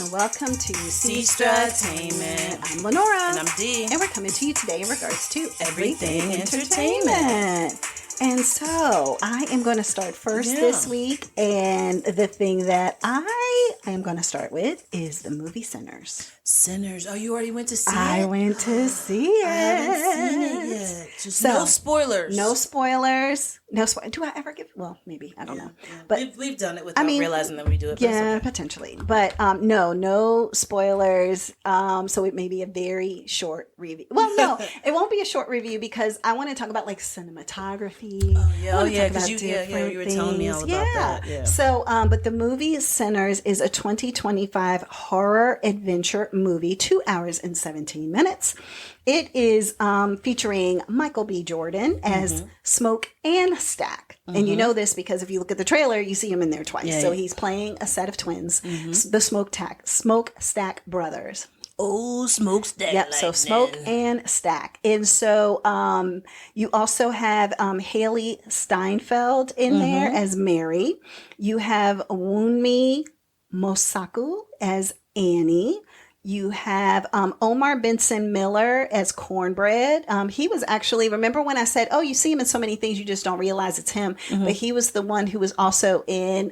and welcome to Sestra-Tainment. I'm Lenora. And I'm Dee. And we're coming to you today in regards to Everything entertainment. And so I am going to start first this week. And the thing that I am going to start with is the movie Sinners. Sinners. Oh, you already went to see it? I went to see it. I haven't seen it yet. Just no spoilers. No spoilers. Do I ever give? Well, maybe. I don't know. Yeah. But we've done it without realizing that we do it. Yeah, potentially. But no spoilers. So it may be a very short review. Well, no, it won't be a short review because I want to talk about like cinematography. Oh yeah, because you were telling me all about that. Yeah. So, but the movie Sinners is a 2025 horror adventure movie, 2 hours and 17 minutes. It is featuring Michael B. Jordan as Smoke and Stack. And you know this because if you look at the trailer, you see him in there twice. Yeah, so he's playing a set of twins, the Smoke Stack brothers. Oh, Smoke Stack. Yep, so Smoke and Stack. And so you also have Haley Steinfeld in there as Mary. You have Wunmi Mosaku as Annie. You have Omar Benson Miller as Cornbread. He was actually, remember when I said, you see him in so many things, you just don't realize it's him. But he was the one who was also in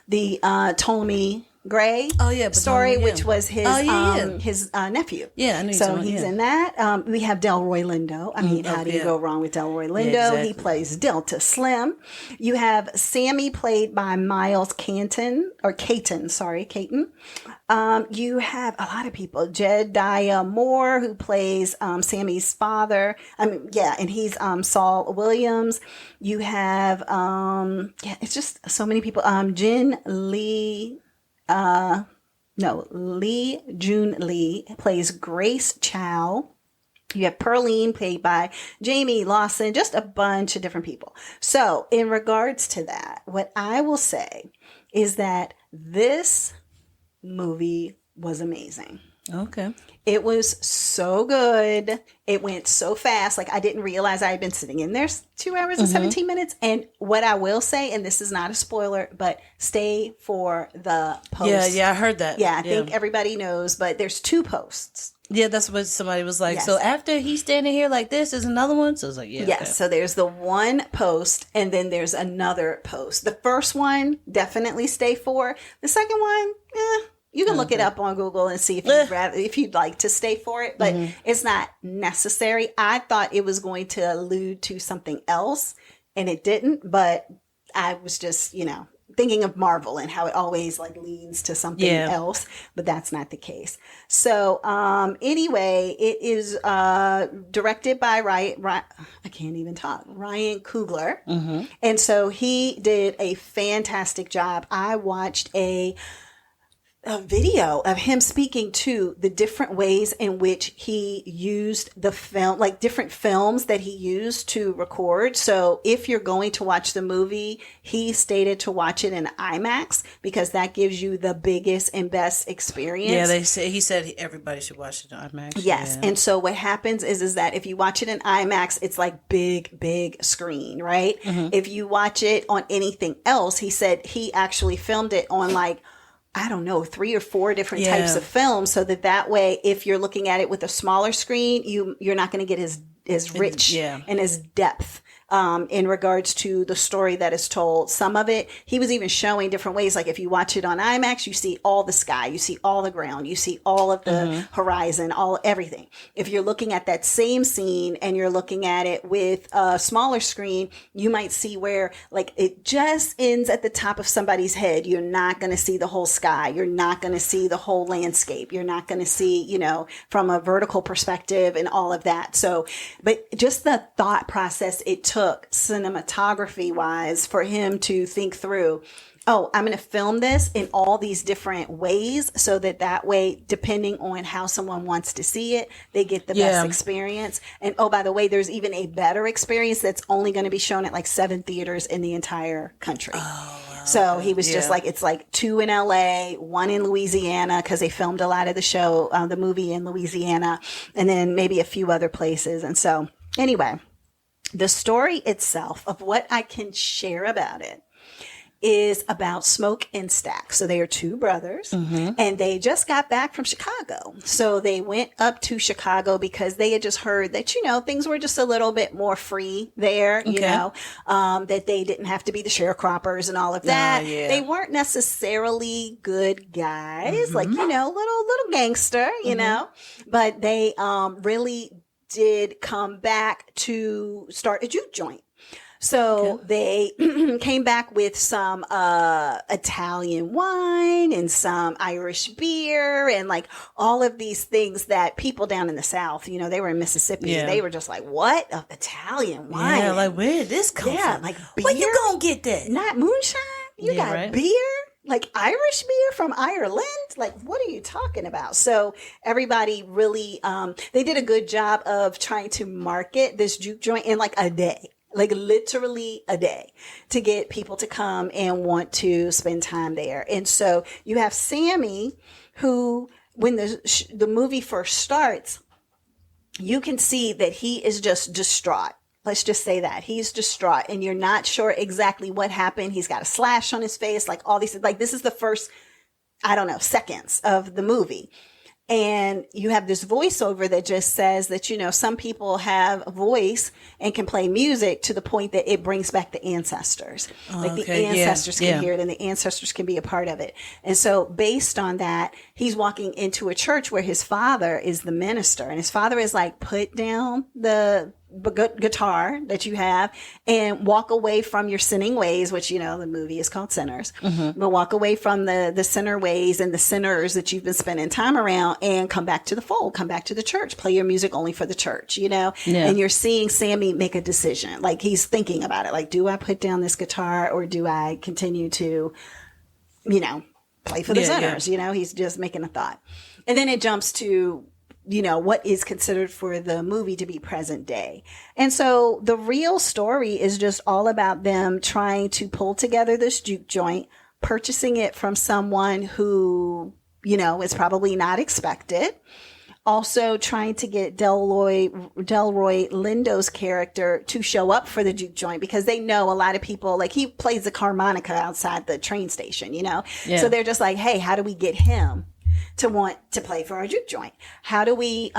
the Ptolemy Gray story, which was his nephew. Yeah, I know. So he's in that. We have Delroy Lindo. I mean, how do you go wrong with Delroy Lindo? Yeah, exactly. He plays Delta Slim. You have Sammy, played by Miles Caton. You have a lot of people. Jedediah Moore, who plays Sammy's father. And he's Saul Williams. You have it's just so many people. Lee June Lee plays Grace Chow. You have Pearline, played by Jamie Lawson, just a bunch of different people. So in regards to that, what I will say is that this movie was amazing. Okay. It was so good. It went so fast. Like, I didn't realize I had been sitting in there 2 hours and 17 minutes. And what I will say, and this is not a spoiler, but stay for the post. Yeah, I heard that. Yeah, I think everybody knows, but there's 2 posts. Yeah, that's what somebody was like. Yes. So after he's standing here like this, there's another one? So I was like, yeah. Yes, okay. So there's the one post, and then there's another post. The first one, definitely stay for. The second one, you can look it up on Google and see if you'd like to stay for it, but it's not necessary. I thought it was going to allude to something else, and it didn't, but I was just, thinking of Marvel and how it always like leads to something else, but that's not the case. So anyway, it is directed by Ryan Coogler. And so he did a fantastic job. I watched a video of him speaking to the different ways in which he used the film, like different films that he used to record. So if you're going to watch the movie, he stated to watch it in IMAX because that gives you the biggest and best experience. Yeah, he said everybody should watch it in IMAX. Yes. Yeah. And so what happens is that if you watch it in IMAX, it's like big screen, right? If you watch it on anything else, he said he actually filmed it on like, I don't know, 3 or 4 different types of films, so that way, if you're looking at it with a smaller screen, you're not going to get as rich and as depth in regards to the story that is told. Some of it, he was even showing different ways. Like if you watch it on IMAX, you see all the sky, you see all the ground, you see all of the horizon, everything. If you're looking at that same scene and you're looking at it with a smaller screen, you might see where like it just ends at the top of somebody's head. You're not going to see the whole sky. You're not going to see the whole landscape. You're not going to see, from a vertical perspective and all of that. So, but just the thought process it took cinematography wise for him to think through, I'm going to film this in all these different ways so that way, depending on how someone wants to see it, they get the best experience. And by the way, there's even a better experience that's only going to be shown at like 7 theaters in the entire country. Oh, wow. So he was just like, it's like 2 in LA, 1 in Louisiana, because they filmed a lot of the movie in Louisiana, and then maybe a few other places. And so anyway, the story itself of what I can share about it is about Smoke and Stack. So they are two brothers and they just got back from Chicago. So they went up to Chicago because they had just heard that, things were just a little bit more free there, that they didn't have to be the sharecroppers and all of that. They weren't necessarily good guys, like, little gangster, but they really did come back to start a juke joint. So they came back with some Italian wine and some Irish beer and like all of these things that people down in the South, they were in Mississippi. Yeah. They were just like, what? Italian wine? Yeah, like where did this come from? Like beer? Where you gonna get that? Not moonshine? You got beer? Like Irish beer from Ireland? Like, what are you talking about? So everybody really, they did a good job of trying to market this juke joint in like a day. Like literally a day to get people to come and want to spend time there. And so you have Sammy who, when the movie first starts, you can see that he is just distraught. Let's just say that he's distraught and you're not sure exactly what happened. He's got a slash on his face, like all these, like this is the first, seconds of the movie. And you have this voiceover that just says that, some people have a voice and can play music to the point that it brings back the ancestors. The ancestors can hear it and the ancestors can be a part of it. And so based on that, he's walking into a church where his father is the minister and his father is like, put down the guitar that you have and walk away from your sinning ways, which, the movie is called Sinners, but walk away from the sinner ways and the sinners that you've been spending time around and come back to the fold, come back to the church, play your music only for the church, and you're seeing Sammy make a decision. Like he's thinking about it. Like, do I put down this guitar or do I continue to, play for the sinners? He's just making a thought. And then it jumps to, what is considered for the movie to be present day. And so the real story is just all about them trying to pull together this juke joint, purchasing it from someone who, is probably not expected. Also trying to get Delroy Lindo's character to show up for the juke joint because they know a lot of people, like he plays the harmonica outside the train station, So they're just like, hey, how do we get him to want to play for our juke joint? How do we,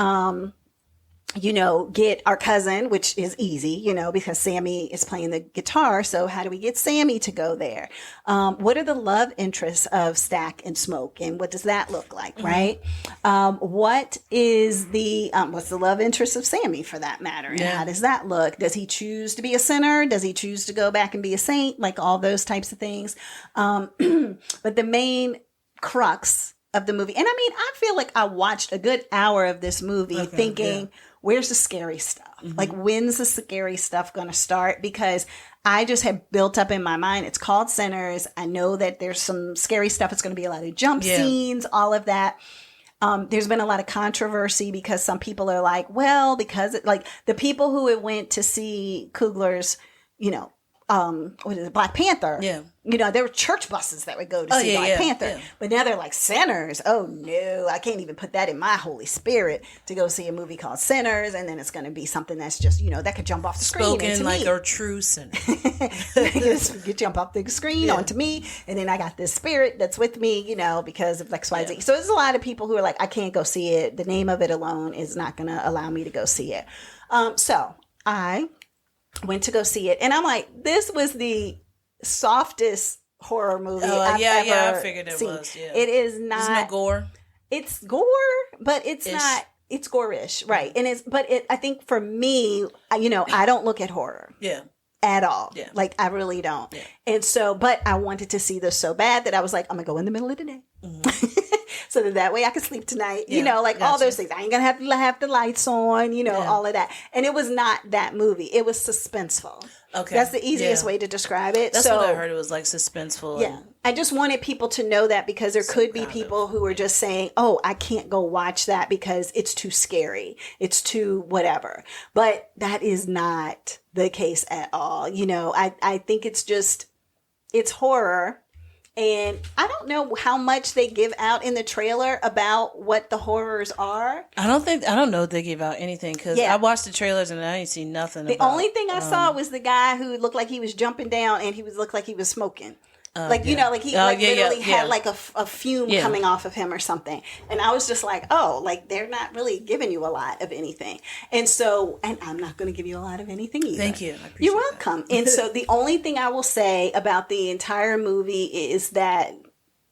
get our cousin, which is easy, because Sammy is playing the guitar. So how do we get Sammy to go there? What are the love interests of Stack and Smoke? And what does that look like? Right. What is what's the love interest of Sammy for that matter? And how does that look? Does he choose to be a sinner? Does he choose to go back and be a saint? Like all those types of things. But the main crux of the movie. And I feel like I watched a good hour of this movie thinking, where's the scary stuff? Like, when's the scary stuff going to start? Because I just have built up in my mind, it's called Sinners. I know that there's some scary stuff. It's going to be a lot of jump scenes, all of that. There's been a lot of controversy because some people are like, well, because the people who had went to see Coogler's, what is it, Black Panther. Yeah. There were church buses that would go to see Black Panther. Yeah. But now they're like Sinners. Oh no, I can't even put that in my Holy Spirit to go see a movie called Sinners, and then it's going to be something that's just, that could jump off the screen. Spoken like a true sinner. You jump off the screen onto me, and then I got this spirit that's with me, because of X, Y, Z. So there's a lot of people who are like, I can't go see it. The name of it alone is not going to allow me to go see it. So I went to go see it, and I'm like, this was the softest horror movie I've ever I figured it seen. was. Yeah. It is not. Isn't it gore? It's gore, but it's not. It's gore-ish, right? And I think for me, I don't look at horror. Yeah. At all. Yeah. Like, I really don't. Yeah. And so, but I wanted to see this so bad that I was like, I'm going to go in the middle of the day. So that way I could sleep tonight, all those things. I ain't going to have the lights on, all of that. And it was not that movie. It was suspenseful. Okay. That's the easiest way to describe it. That's what I heard. It was like suspenseful. Yeah. I just wanted people to know that because there could be people who are just saying, oh, I can't go watch that because it's too scary. It's too whatever. But that is not the case at all. I think it's horror. And I don't know how much they give out in the trailer about what the horrors are. I don't know if they give out anything because I watched the trailers and I ain't seen nothing. The only thing I saw was the guy who looked like he was jumping down and he looked like he was smoking. like, you know, like he literally had like a fume coming off of him or something. And I was just like, oh, like they're not really giving you a lot of anything. And so, and I'm not going to give you a lot of anything either. Thank you. I appreciate You're welcome. And so the only thing I will say about the entire movie is that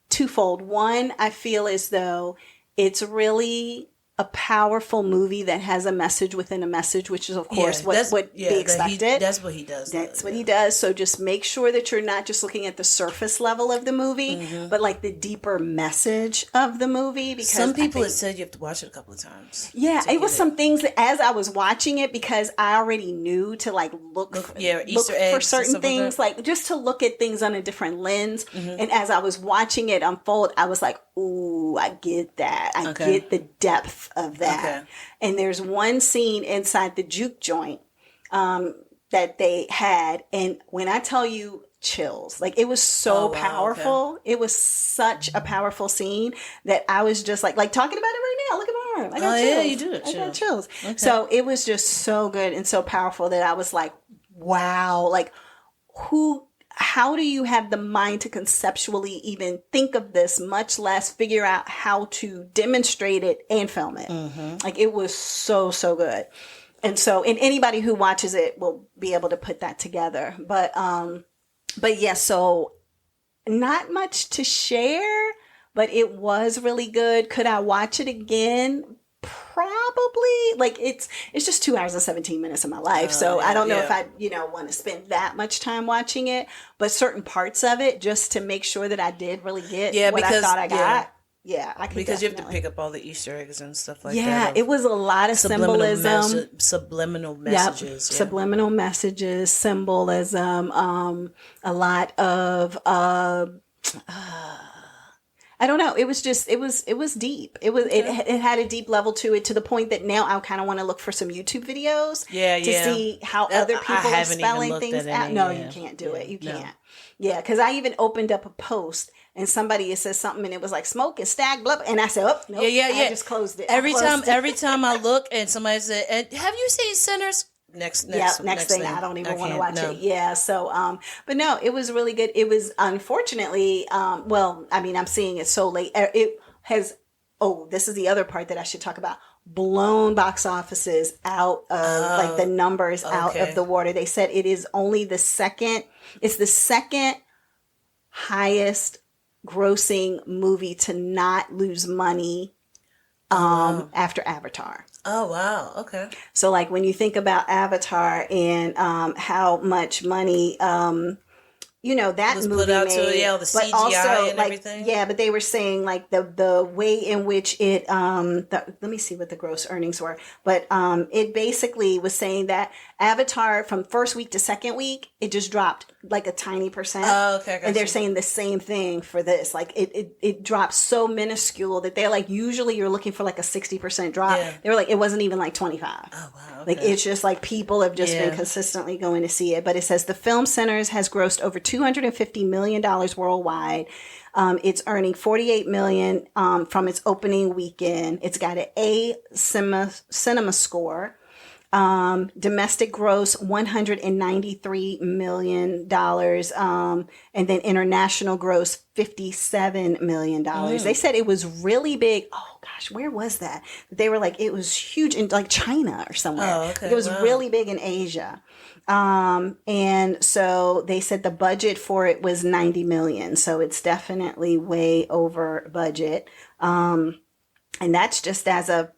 twofold. One, I feel as though it's really a powerful movie that has a message within a message, which is, of course, what they expected. That's what he does. That's what he does. So just make sure that you're not just looking at the surface level of the movie, but like the deeper message of the movie. Because some people have said you have to watch it a couple of times. Yeah, it was some things that as I was watching it, because I already knew to like look for certain things, like just to look at things on a different lens. And as I was watching it unfold, I was like, ooh, I get that. I get the depth of that. And there's one scene inside the juke joint that they had, and when I tell you chills, like it was so powerful. It was such a powerful scene that I was just like talking about it right now. Look at my arm. I got chills. Yeah, you do. I got chills. So it was just so good and so powerful that I was like, wow, like how do you have the mind to conceptually even think of this, much less figure out how to demonstrate it and film it? Like it was so, so good. And so, and anybody who watches it will be able to put that together. But yeah, so not much to share, but it was really good. Could I watch it again? Probably. Like it's just 2 hours and 17 minutes of my life. So I don't know if I, want to spend that much time watching it, but certain parts of it just to make sure that I did really get what I thought I got. Yeah, I could because you have to pick up all the Easter eggs and stuff like that. Yeah, it was a lot of symbolism. Subliminal messages. Subliminal messages, symbolism, a lot of I don't know. It was just, it was deep. It had a deep level to it, to the point that now I kind of want to look for some YouTube videos to see how other people are spelling things out. No, you can't do it. You can't. Yeah, because I even opened up a post and somebody said something and it was like smoke and stag, blah, and I said, oh, nope. I just closed it. Every time I look and somebody said, have you seen Sinners? Next thing. I don't even want to watch it. Yeah. So, but no, it was really good. It was unfortunately, I'm seeing it so late. It has, this is the other part that I should talk about. Blown box offices out of the numbers out of the water. They said it is only the second highest grossing movie to not lose money after Avatar. Oh, wow. Okay. So like when you think about Avatar and how much money that was movie put out made, to the CGI also, and everything. Yeah, but they were saying like the way in which it let me see what the gross earnings were, but it basically was saying that Avatar from first week to second week it just dropped like a tiny %. Oh, okay. And they're saying the same thing for this. Like it dropped so minuscule that they're like, usually you're looking for like a 60% drop. Yeah. They were like, it wasn't even like 25. Oh wow. Okay. Like it's just like people have just been consistently going to see it. But it says the Film Centers has grossed over $250 million worldwide. It's earning $48 million from its opening weekend. It's got an A cinema score. Domestic gross $193 million, and then international gross $57 million. They said it was really big. Oh gosh, where was that? They were like, it was huge in like China or somewhere. Oh, okay. It was really big in Asia. And so they said the budget for it was $90 million. So it's definitely way over budget. And that's just as of,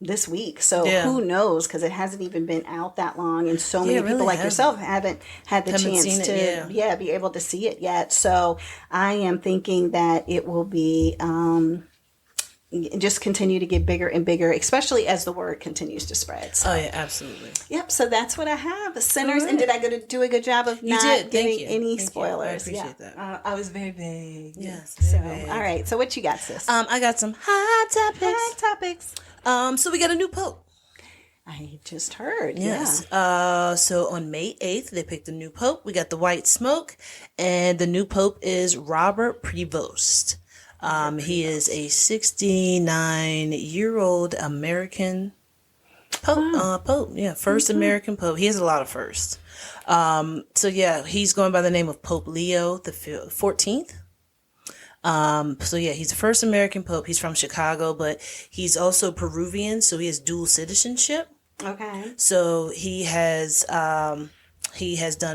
this week. So who knows? Because it hasn't even been out that long. And so many people like yourself haven't had the chance to be able to see it yet. So I am thinking that it will be just continue to get bigger and bigger, especially as the word continues to spread. So. Oh, yeah, absolutely. Yep. So that's what I have. Sinners. Right. And did I do a good job of not giving any spoilers? I appreciate that. I was very vague. Yes. Vague. All right. So what you got, sis? I got some hot topics. So we got a new pope. I just heard. Yes. Yeah. So on May 8th, they picked a new pope. We got the white smoke, and the new pope is Robert Prevost. He is a 69-year-old American Pope, yeah, first American Pope. He has a lot of firsts. So yeah, he's going by the name of Pope Leo the 14th. So yeah, he's the first American Pope. He's from Chicago, but he's also Peruvian, so he has dual citizenship. Okay. So he has done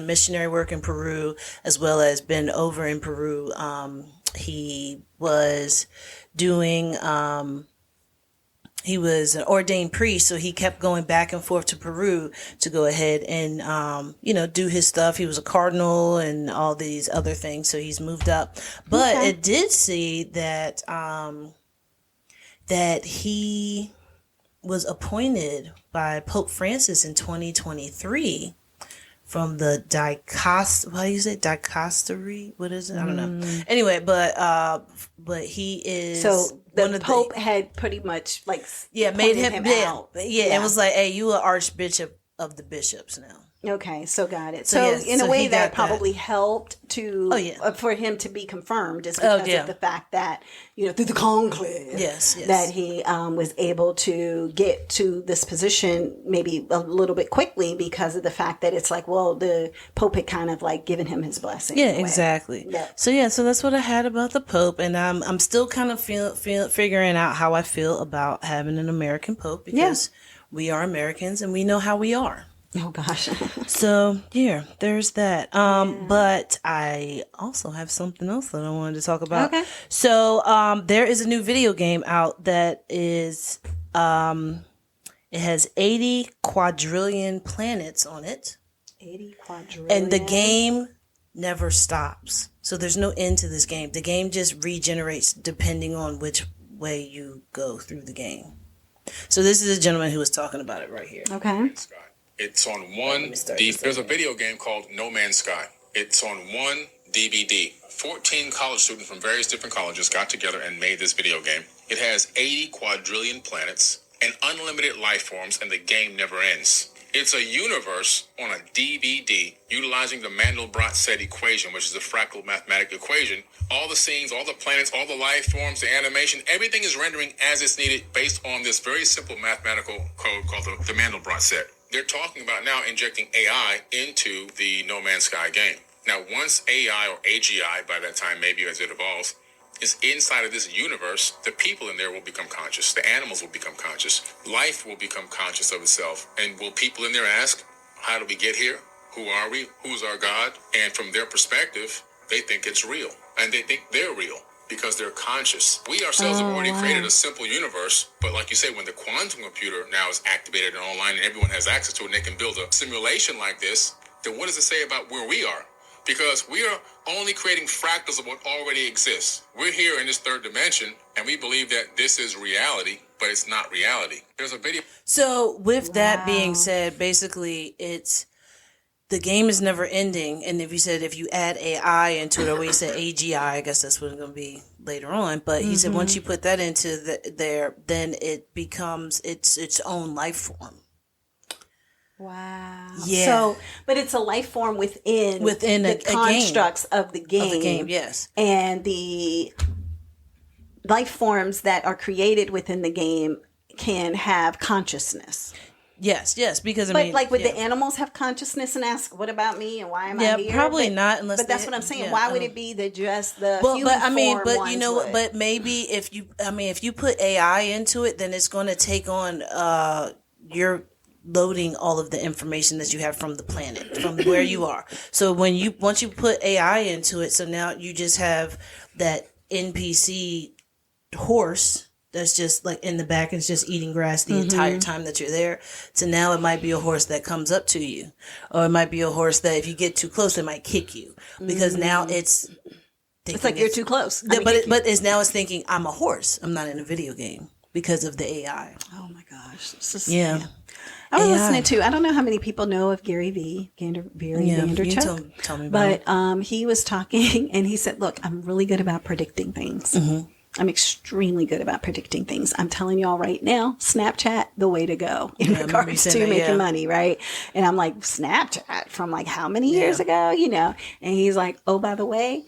missionary work in Peru as well as been over in Peru. He was doing he was an ordained priest, so he kept going back and forth to Peru to go ahead and, do his stuff. He was a cardinal and all these other things, so he's moved up. But it did see that that he was appointed by Pope Francis in 2023 from the dicastery. What is it? I don't know. Anyway, but he is the Pope had pretty much made him out. It was like, hey, you are Archbishop of the bishops now. Okay, so got it. So in a way that probably helped to for him to be confirmed is because of the fact that through the conclave that he was able to get to this position maybe a little bit quickly because of the fact that it's like, well, the Pope had kind of given him his blessing. Yeah, exactly. Yeah. So that's what I had about the Pope, and I'm still kind of figuring out how I feel about having an American Pope because we are Americans and we know how we are. Oh gosh. So yeah, there's that. But I also have something else that I wanted to talk about. Okay. So there is a new video game out that is it has 80 quadrillion planets on it. 80 quadrillion. And the game never stops. So there's no end to this game. The game just regenerates depending on which way you go through the game. So this is a gentleman who was talking about it right here. Okay. It's on one DVD. There's a video game called No Man's Sky. It's on one DVD. 14 college students from various different colleges got together and made this video game. It has 80 quadrillion planets and unlimited life forms, and the game never ends. It's a universe on a DVD utilizing the Mandelbrot-Set equation, which is a fractal mathematical equation. All the scenes, all the planets, all the life forms, the animation, everything is rendering as it's needed based on this very simple mathematical code called the Mandelbrot-Set. They're talking about now injecting AI into the No Man's Sky game. Now, once AI or AGI, by that time, maybe as it evolves, is inside of this universe, the people in there will become conscious. The animals will become conscious. Life will become conscious of itself. And will people in there ask, how did we get here? Who are we? Who's our God? And from their perspective, they think it's real. And they think they're real because they're conscious. We ourselves have already created a simple universe. But like you say, when the quantum computer now is activated and online and everyone has access to it and they can build a simulation like this, then what does it say about where we are? Because we are only creating fractals of what already exists. We're here in this third dimension, and we believe that this is reality, but it's not reality. There's a video. So with that being said, basically it's the game is never ending. And if you add AI into it, or we said AGI, I guess that's what it's going to be later on. But he said once you put that into there, then it becomes its own life form. Wow. Yeah. So, but it's a life form within the constructs of the game. Of the game, yes. And the life forms that are created within the game can have consciousness. Yes, because would the animals have consciousness and ask, "What about me? And why am I here?" Yeah, probably not. Unless, but that's what I'm saying. Yeah, why would it be just the human form? But you know what? But maybe if you put AI into it, then it's going to take on your loading all of the information that you have from the planet, from where you are. So once you put AI into it, so now you just have that NPC horse that's just like in the back and it's just eating grass the entire time that you're there. So now it might be a horse that comes up to you, or it might be a horse that if you get too close, it might kick you because now it's like you're too close. But it's thinking I'm a horse. I'm not in a video game because of the AI. Oh my gosh. I was listening to, I don't know how many people know of Gary Vaynerchuk. Tell me about but he was talking and he said, look, I'm really good about predicting things. Mm-hmm. I'm extremely good about predicting things. I'm telling y'all right now, Snapchat, the way to go in regards to making money, right? And I'm like, Snapchat from like how many years ago, And he's like, oh, by the way,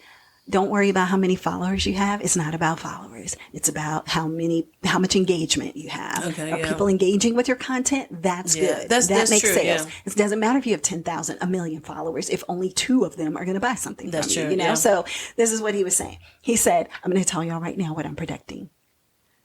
don't worry about how many followers you have. It's not about followers. It's about how much engagement you have. Okay, Are yeah. people engaging with your content? That's good. That makes true, sales. yeah. It doesn't matter if you have 10,000, a million followers, if only 2 of them are going to buy something That's from true, you, you know? yeah. So this is what he was saying. He said, I'm going to tell y'all right now what I'm predicting.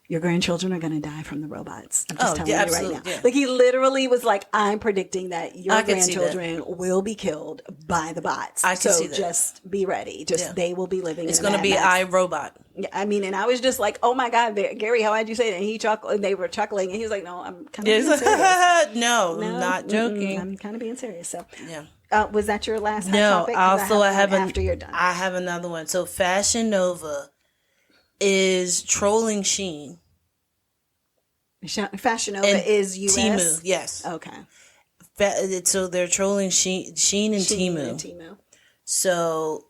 Your grandchildren are going to die from the robots. I'm just telling you right now. Yeah. Like he literally was like, I'm predicting that your I can see grandchildren will be killed by the bots. I can see that. Just be ready. They will be living. It's going to be iRobot. Yeah, I mean, and I was just like, oh my God, Gary, how would you say that? And he chuckled, and they were chuckling, and he was like, no, I'm kind of being serious. No, not joking. I'm kind of being serious. So yeah. Was that your last hot No, topic? also I have after you're done. I have another one. So Fashion Nova is trolling Shein. Fashion Nova is US? Temu, yes. Okay. So they're trolling Shein and Temu. So,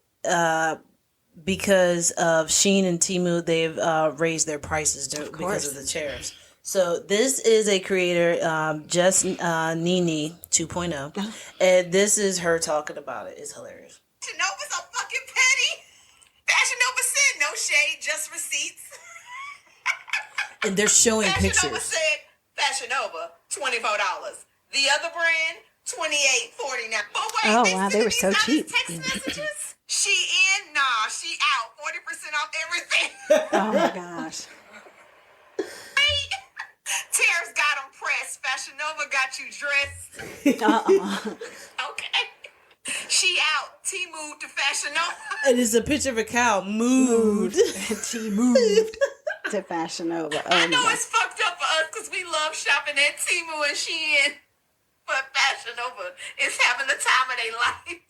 because of Shein and Temu, they've raised their prices because of the tariffs. So this is a creator, Just Nini 2.0, and this is her talking about it. It's hilarious. Fashion Nova's so fucking petty. Fashion Nova said no shade, just receipts. And they're showing Fashion pictures. Nova said Fashion Nova $24. The other brand $28.49. But wait, wow, they were so cheap. Text messages. She in? Nah, she out. 40% off everything. Oh my gosh. Tears got them pressed. Fashion Nova got you dressed. Okay. She out. T-moved to Fashion Nova. And it's a picture of a cow. Moved. She moved to Fashion Nova. Oh I know it's fucked up for us because we love shopping at Temu and Shein. But Fashion Nova is having the time of their life.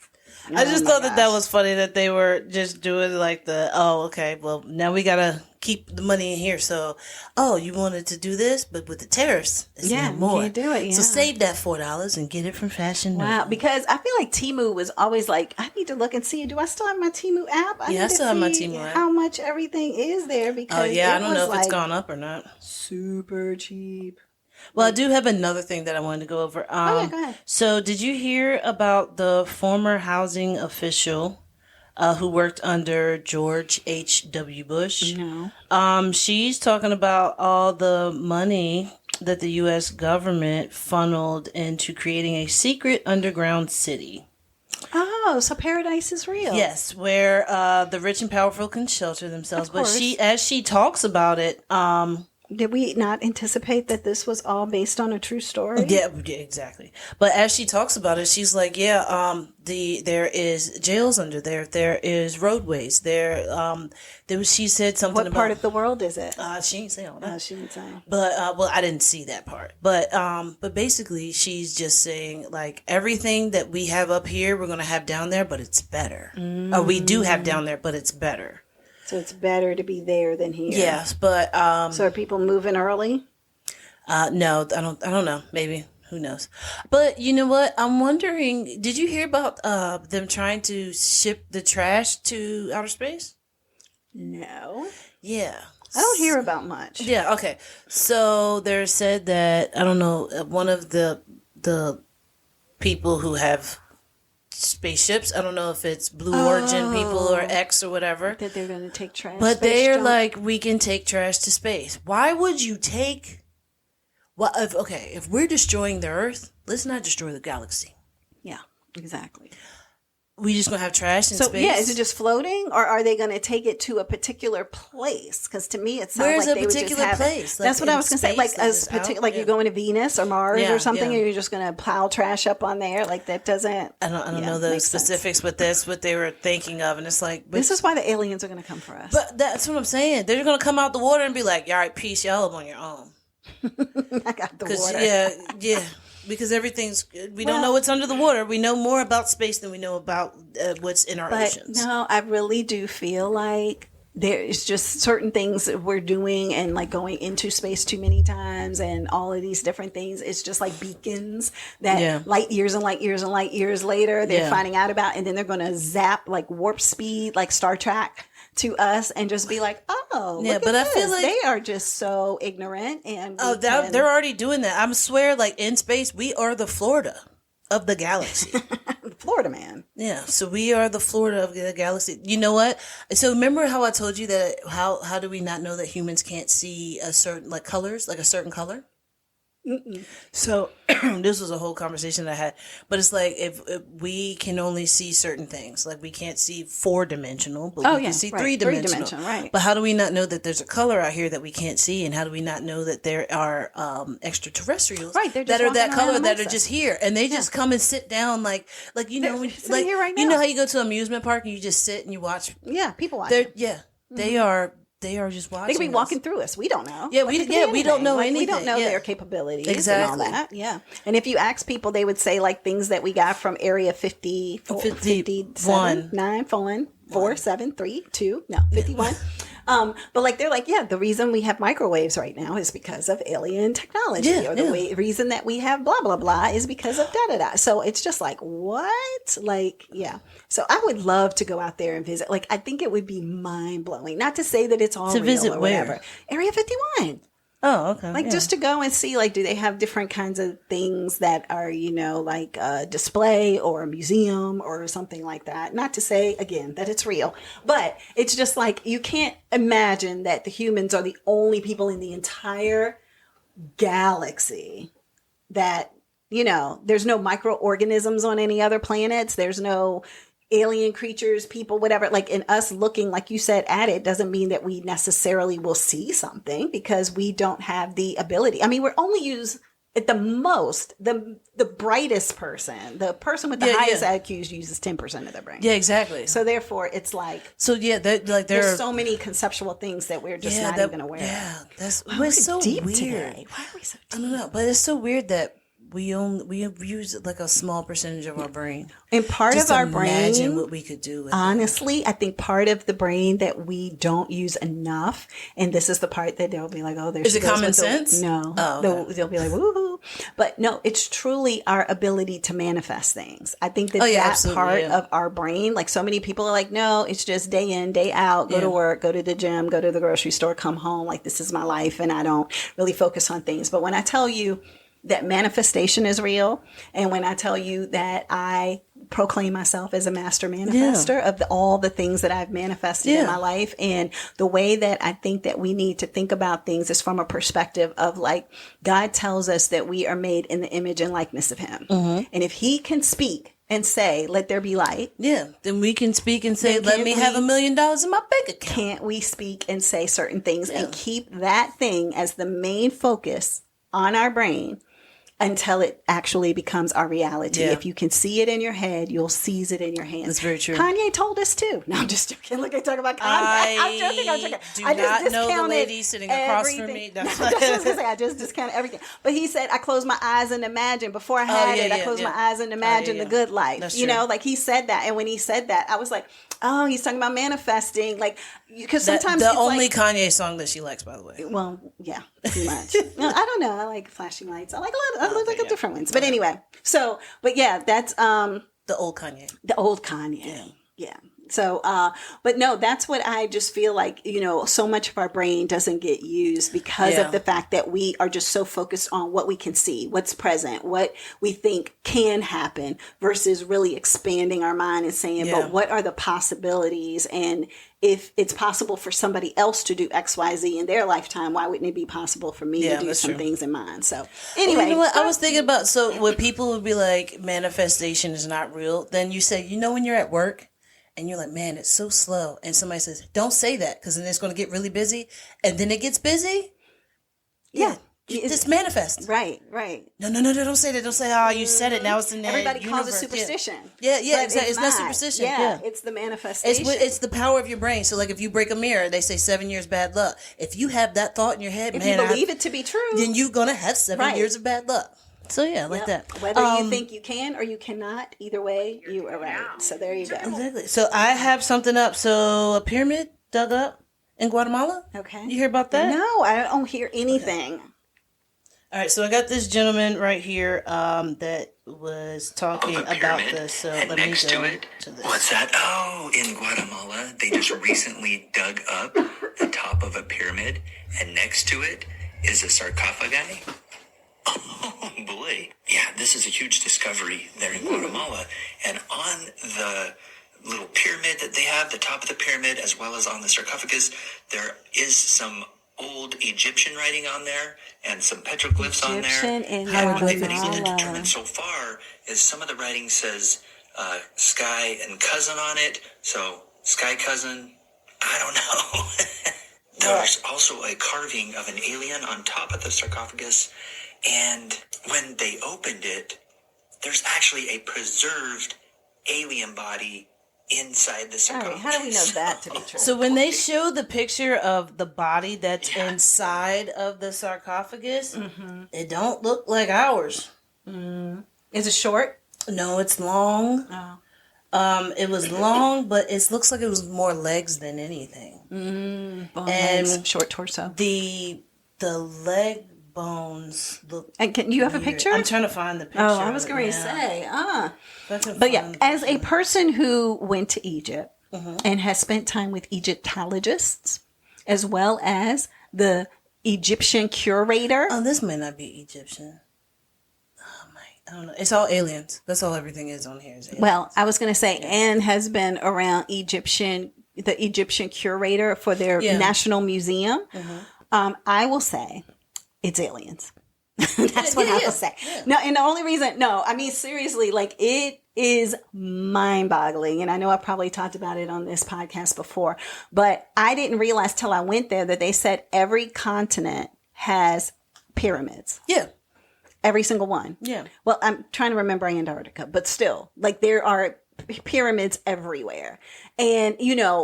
I just thought that was funny that they were just doing like okay, well, now we got to keep the money in here. So, you wanted to do this, but with the tariffs, it's more. You can't do it, So save that $4 and get it from Fashion Nova. Wow, because I feel like Temu was always like, I need to look and see, do I still have my Temu app? I still have my Temu app. How much everything is there? Because I don't know if it's gone up or not. Super cheap. Well, I do have another thing that I wanted to go over. Go ahead. So, did you hear about the former housing official who worked under George H.W. Bush? No. She's talking about all the money that the U.S. government funneled into creating a secret underground city. Oh, so paradise is real. Yes, where the rich and powerful can shelter themselves. But as she talks about it, did we not anticipate that this was all based on a true story? Yeah, exactly. But as she talks about it, she's like, there is jails under there. There is roadways. She said something about... What part of the world is it? She didn't say all that. She didn't say. But, I didn't see that part. But basically, she's just saying, like, everything that we have up here, we're going to have down there, but it's better. Or we do have down there, but it's better. So it's better to be there than here. Yes, but so are people moving early? No, I don't know. Maybe, who knows? But you know what? I'm wondering. Did you hear about them trying to ship the trash to outer space? No. Yeah, I don't hear about much. Yeah. Okay. So there said that I don't know, one of the people who have spaceships. I don't know if it's Blue Origin people or X or whatever. That they're going to take trash. But they're like, we can take trash to space. Why would you take... Well, if we're destroying the Earth, let's not destroy the galaxy. Yeah, exactly. We just going to have trash in space? Yeah, is it just floating? Or are they going to take it to a particular place? Because to me, it sounds like they would just have place? That's what I was going to say. Like you're going to Venus or Mars or something, and you're just going to pile trash up on there. Like that doesn't... I don't know the specifics with this, what they were thinking of. And it's like... This is why the aliens are going to come for us. But that's what I'm saying. They're going to come out the water and be like, all right, peace, y'all up on your own. I got the water. Yeah. Because we don't know what's under the water. We know more about space than we know about what's in our oceans. No, I really do feel like there's just certain things that we're doing and like going into space too many times and all of these different things. It's just like beacons that light years and light years and light years later, they're finding out about, and then they're going to zap like warp speed, like Star Trek, to us and just be like, look at this. I feel like they are just so ignorant and they're already doing that. I swear, like in space, we are the Florida of the galaxy. Florida man. Yeah, so we are the Florida of the galaxy. You know what? So remember how I told you that how do we not know that humans can't see a certain like colors, like a certain color? So this was a whole conversation that I had, but it's like if we can only see certain things, like we can't see 4-dimensional, but we can see 3-dimensional. Right. But how do we not know that there's a color out here that we can't see, and how do we not know that there are extraterrestrials that are that color that are just here, and they just come and sit down like you know when, like here right you now. know how you go to an amusement park and you just sit and you watch. Yeah, people watch. They are just watching. They could be us. walking through us. We don't know. Yeah, Like, we don't know anything. We don't know Yeah. their capabilities Exactly. and all that. Yeah. And if you ask people, they would say like things that we got from Area 51, 51. But like they're like, yeah, the reason we have microwaves right now is because of alien technology, or the reason that we have blah blah blah is because of da da da. So it's just like, what? Like, yeah. So I would love to go out there and visit. Like, I think it would be mind blowing. Not to say that it's all to real visit or where? whatever. Area 51. Oh, okay. Like just to go and see, like, do they have different kinds of things that are, you know, like a display or a museum or something like that? Not to say, again, that it's real, but it's just like, you can't imagine that the humans are the only people in the entire galaxy that, you know, there's no microorganisms on any other planets. There's no alien creatures, people, whatever, like in us looking, like you said, at it doesn't mean that we necessarily will see something because we don't have the ability. I mean, we're only use at the most, the brightest person, the person with the highest IQs uses 10% of their brain. Yeah, exactly. So therefore it's like, there's so many conceptual things that we're just not even aware of. Yeah, that's It's so deep weird. today. Why are we so deep? I don't know, but it's so weird that we use like a small percentage of our brain. And part Just of our imagine brain, what we could do with honestly, I think part of the brain that we don't use enough, and this is the part that they'll be like, oh, there's Is it common sense? No. Oh, okay. They'll be like, woohoo. But no, it's truly our ability to manifest things. I think that part of our brain, like so many people are like, no, it's just day in, day out, go to work, go to the gym, go to the grocery store, come home. Like, this is my life, and I don't really focus on things. But when I tell you that manifestation is real, and when I tell you that I proclaim myself as a master manifester of all the things that I've manifested in my life, and the way that I think that we need to think about things is from a perspective of like, God tells us that we are made in the image and likeness of him. And if he can speak and say, let there be light. Yeah, then we can speak and say, let me have $1 million in my bank account. Can't we speak and say certain things and keep that thing as the main focus on our brain until it actually becomes our reality? Yeah. If you can see it in your head, you'll seize it in your hands. That's very true. Kanye told us too. No, I'm just joking. Look, I talk about Kanye. I'm joking. I not know the lady sitting across from me. I just discounted everything. But he said, I closed my eyes and imagine. Before I had I closed my eyes and imagine the good life. That's you true. know, like he said that. And when he said that, I was like, oh, he's talking about manifesting. Like, because sometimes the it's only like, Kanye song that she likes, by the way. well, yeah, pretty much. No, I don't know. I like flashing lights. I like a lot of different ones. But anyway, so, but yeah, that's the old Kanye. the old Kanye. Yeah. So, but no, that's what I just feel like, you know, so much of our brain doesn't get used because of the fact that we are just so focused on what we can see, what's present, what we think can happen versus really expanding our mind and saying, but what are the possibilities? And if it's possible for somebody else to do X, Y, Z in their lifetime, why wouldn't it be possible for me to do some things in mine? So anyway, well, you know what? I was thinking about, so when people would be like, manifestation is not real, then you say, you know, when you're at work, and you're like, man, it's so slow. And somebody says, don't say that because then it's going to get really busy. And then it gets busy. Yeah. It's manifest. Right. No, don't say that. Don't say, oh, you said it. Now it's in there. Everybody calls it superstition. Yeah, exactly. It's not superstition. Yeah, it's the manifestation. It's the power of your brain. So, like, if you break a mirror, they say 7 years bad luck. If you have that thought in your head, if you believe it to be true, then you're going to have 7 years of bad luck. So, yeah, like that. Whether you think you can or you cannot, either way, you are right. So, there you go. Exactly. So, I have something up. So, a pyramid dug up in Guatemala. Okay. You hear about that? No, I don't hear anything. Okay. All right, so I got this gentleman right here that was talking about this. So let me go to this. What's that? Oh, in Guatemala, they just recently dug up the top of a pyramid, and next to it is a sarcophagi. Oh boy. Yeah, this is a huge discovery there in Guatemala. And on the little pyramid that they have, the top of the pyramid, as well as on the sarcophagus, there is some old Egyptian writing on there and some petroglyphs on there. in And what they've been able to Guatemala. determine so far is some of the writing says sky and cousin on it. So sky cousin, I don't know. There's also a carving of an alien on top of the sarcophagus. And when they opened it, there's actually a preserved alien body inside the All sarcophagus. right, how do we know that to be true? So when they show the picture of the body that's inside of the sarcophagus, it don't look like ours. Is it short? No, it's long. Oh. It was long, but it looks like it was more legs than anything. Bone And legs, short torso. The leg bones look. And can you have a weird. picture? I'm trying to find the picture. Oh, I was of it going to now. say, But yeah, as a person who went to Egypt and has spent time with Egyptologists, as well as the Egyptian curator. Oh, this may not be Egyptian. Oh my, I don't know. It's all aliens. That's all everything is on here. Is aliens. Well, I was going to say, Anne has been around the Egyptian curator for their National Museum. I will say it's aliens. That's what I will say. Yeah. No, and the only reason, I mean, seriously, like it is mind boggling. And I know I've probably talked about it on this podcast before, but I didn't realize till I went there that they said every continent has pyramids. Yeah. Every single one. Yeah. Well, I'm trying to remember Antarctica, but still, like there are pyramids everywhere. And,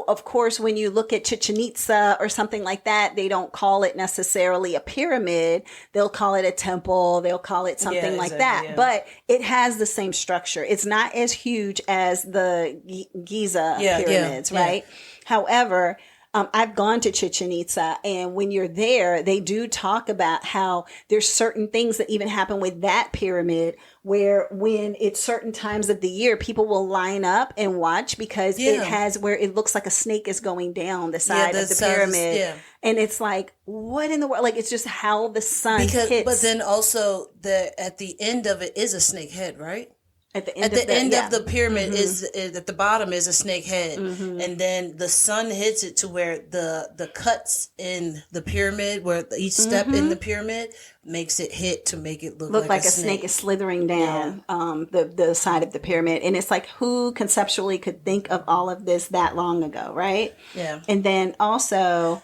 of course, when you look at Chichen Itza or something like that, they don't call it necessarily a pyramid. They'll call it a temple. They'll call it something like that. Yeah. But it has the same structure. It's not as huge as the Giza pyramids, right? However, I've gone to Chichen Itza, and when you're there, they do talk about how there's certain things that even happen with that pyramid where when it's certain times of the year, people will line up and watch because it has where it looks like a snake is going down the side of the pyramid. And it's like, what in the world? Like, it's just how the sun hits. But then also at the end of it is a snake head, right? At the end of the pyramid is at the bottom is a snake head, and then the sun hits it to where the cuts in the pyramid, where each step in the pyramid makes it hit to make it look like a snake is slithering down the side of the pyramid. And it's like, who conceptually could think of all of this that long ago, right? Yeah. And then also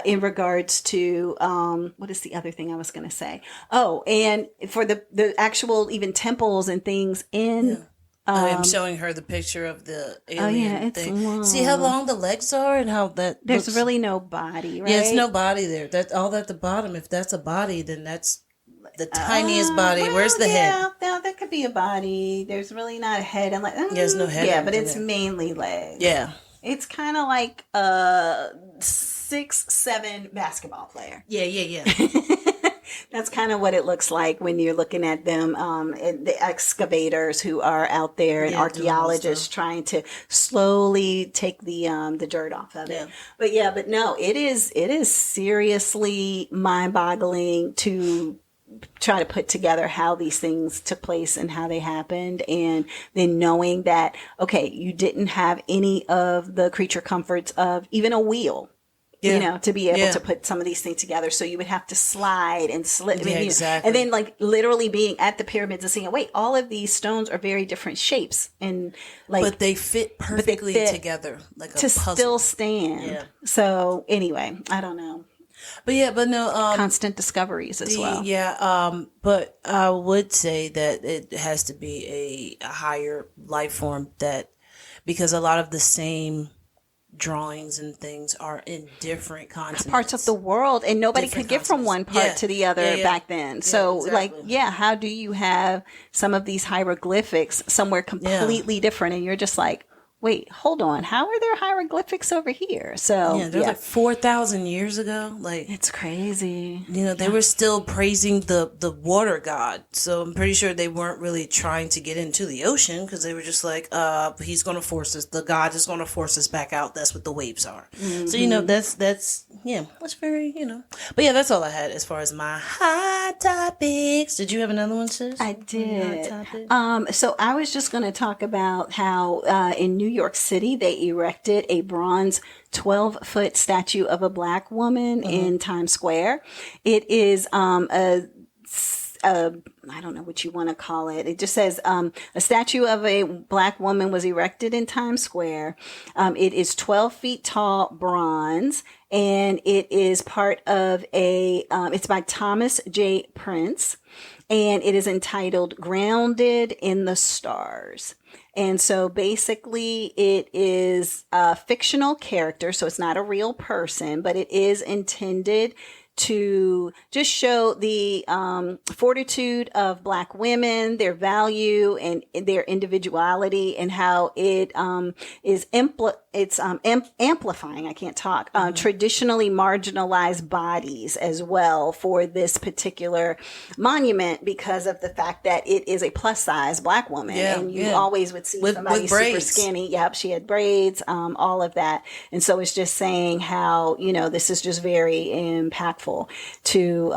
in regards to what is the other thing I was going to say? Oh, and for the actual even temples and things in. I'm showing her the picture of the alien it's thing. long. See how long the legs are and how that There's looks? really no body, right? Yeah, it's no body there. That's all at the bottom. If that's a body, then that's the tiniest body. Where's the head? Yeah, that could be a body. There's really not a head. I'm like, there's no head. Yeah, but in it's there. mainly legs. Yeah. It's kind of like 6'7" basketball player. Yeah. That's kind of what it looks like when you're looking at them, and the excavators who are out there and archaeologists trying to slowly take the dirt off of it. But no, it is seriously mind-boggling to try to put together how these things took place and how they happened, and then knowing that, okay, you didn't have any of the creature comforts of even a wheel. To be able to put some of these things together. So you would have to slide and slip. Exactly. And then like literally being at the pyramids and seeing, wait, all of these stones are very different shapes. And like, but they fit perfectly together. Like a to puzzle. still stand. Yeah. So anyway, I don't know. But no. Constant discoveries as well. Yeah. But I would say that it has to be a higher life form because a lot of the same drawings and things are in different continents, parts of the world, and nobody could get from one part to the other back then. So exactly. how do you have some of these hieroglyphics somewhere completely different, and you're just like, wait, hold on. How are there hieroglyphics over here? So Yeah, they're like 4,000 years ago. Like, it's crazy. you know, they were still praising the water god. So I'm pretty sure they weren't really trying to get into the ocean because they were just like, he's going to force us. The god is going to force us back out. That's what the waves are. So, you know, that's very, you know. But yeah, that's all I had as far as my hot topics. Did you have another one, sis? I did. So I was just going to talk about how in New York City, they erected a bronze 12-foot statue of a black woman in Times Square. It is I don't know what you want to call it. It just says a statue of a black woman was erected in Times Square. It is 12 feet tall, bronze, and it is part of it's by Thomas J. Prince, and it is entitled Grounded in the Stars. And so basically it is a fictional character, so it's not a real person, but it is intended to just show the fortitude of black women, their value and their individuality, and how it is amplifying. I can't talk. Traditionally marginalized bodies as well for this particular monument because of the fact that it is a plus size black woman, and you always would see somebody super skinny. Yep, she had braids, all of that, and so it's just saying how this is just very impactful to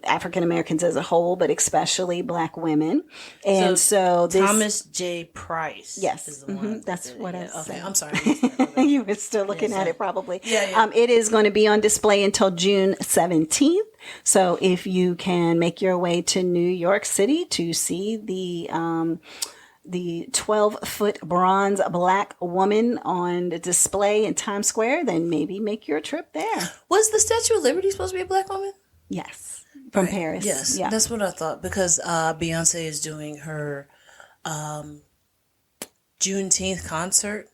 African Americans as a whole, but especially black women. And so this, Thomas J. Price. Yes, is the one that's what I said. Okay, I'm sorry. You were still looking at it probably. Yeah. It is going to be on display until June 17th. So if you can make your way to New York City to see the 12-foot bronze black woman on the display in Times Square, then maybe make your trip there. Was the Statue of Liberty supposed to be a black woman? Yes. From Paris. Yes. Yeah. That's what I thought, because Beyonce is doing her Juneteenth concert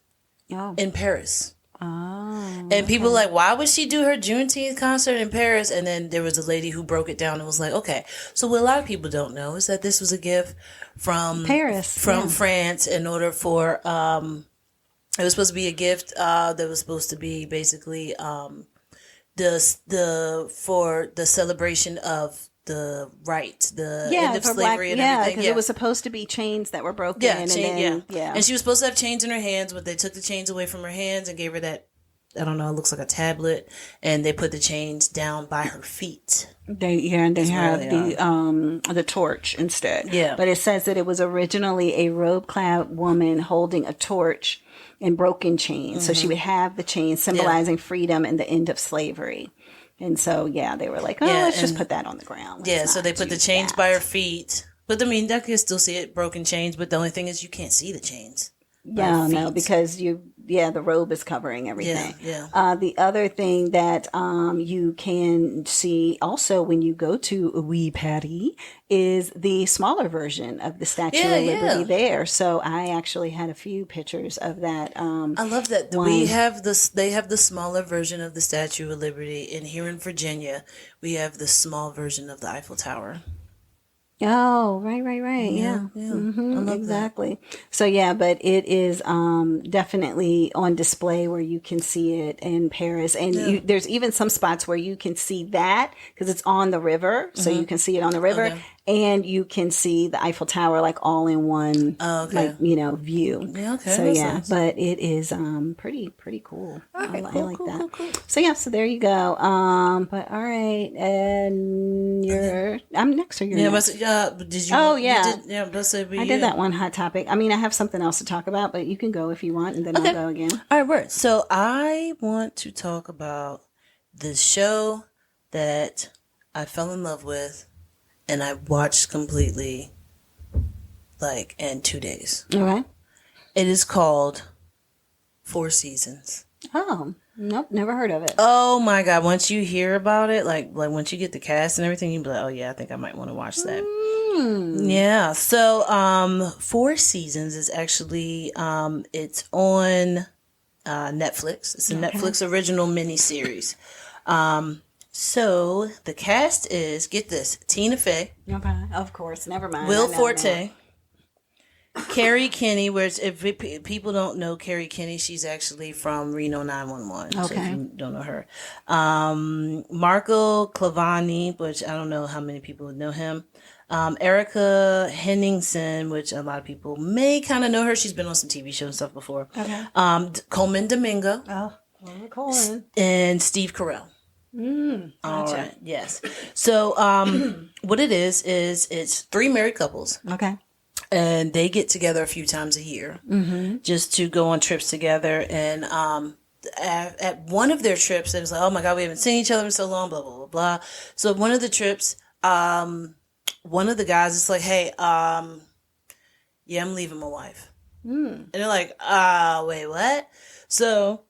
in Paris. Oh. And people like, why would she do her Juneteenth concert in Paris? And then there was a lady who broke it down and was like, okay, so what a lot of people don't know is that this was a gift from Paris, France, in order for, it was supposed to be a gift that was supposed to be basically for the celebration of the rights, the end of slavery and everything. Because it was supposed to be chains that were broken. And she was supposed to have chains in her hands, but they took the chains away from her hands and gave her that, I don't know, it looks like a tablet, and they put the chains down by her feet. They have the torch instead. Yeah. But it says that it was originally a robe-clad woman holding a torch and broken chains. So she would have the chains symbolizing freedom and the end of slavery. And so, they were like, let's just put that on the ground. So they put the chains by her feet. But I mean, I can still see it, broken chains. But the only thing is you can't see the chains. Yeah, no, because the robe is covering everything. Yeah. The other thing that you can see also when you go to Oui Paris is the smaller version of the Statue of Liberty there. So I actually had a few pictures of that. I love that. They have the smaller version of the Statue of Liberty, and here in Virginia, we have the small version of the Eiffel Tower. Oh, right. Yeah. Mm-hmm. I love exactly. That. So but it is definitely on display where you can see it in Paris, and there's even some spots where you can see that because it's on the river, so you can see it on the river, and you can see the Eiffel Tower like all in one, view. Yeah, okay. So nice. But it is pretty cool. Okay, I like that. Cool. So there you go. But all right, and I'm next, or you're next? Did you? Oh yeah. I did that one hot topic. I mean, I have something else to talk about, but you can go if you want, and then I'll go again. All right, word. So I want to talk about the show that I fell in love with, and I watched completely, in 2 days. Okay. It is called 4 Seasons. Oh, nope, never heard of it. Oh my God! Once you hear about it, like once you get the cast and everything, you'll be like, oh yeah, I think I might want to watch that. Yeah. So, 4 Seasons is actually it's on Netflix. It's a Netflix original miniseries. So the cast is, get this, Tina Fey. Okay, of course. Never mind. Will Forte. Carrie Kinney, if people don't know Carrie Kinney, she's actually from Reno 911. So if you don't know her. Marco Clavani, which I don't know how many people would know him. Erica Henningsen, which a lot of people may kind of know her. She's been on some TV shows and stuff before. Okay. Coleman Domingo. Oh, Coleman. And Steve Carell. Gotcha. All right. Yes. So, what it is it's 3 married couples. Okay. And they get together a few times a year just to go on trips together. And at one of their trips, it was like, oh my God, we haven't seen each other in so long, blah, blah, blah, blah. So one of the trips, one of the guys is like, hey, yeah, I'm leaving my wife. And they're like, wait, what? So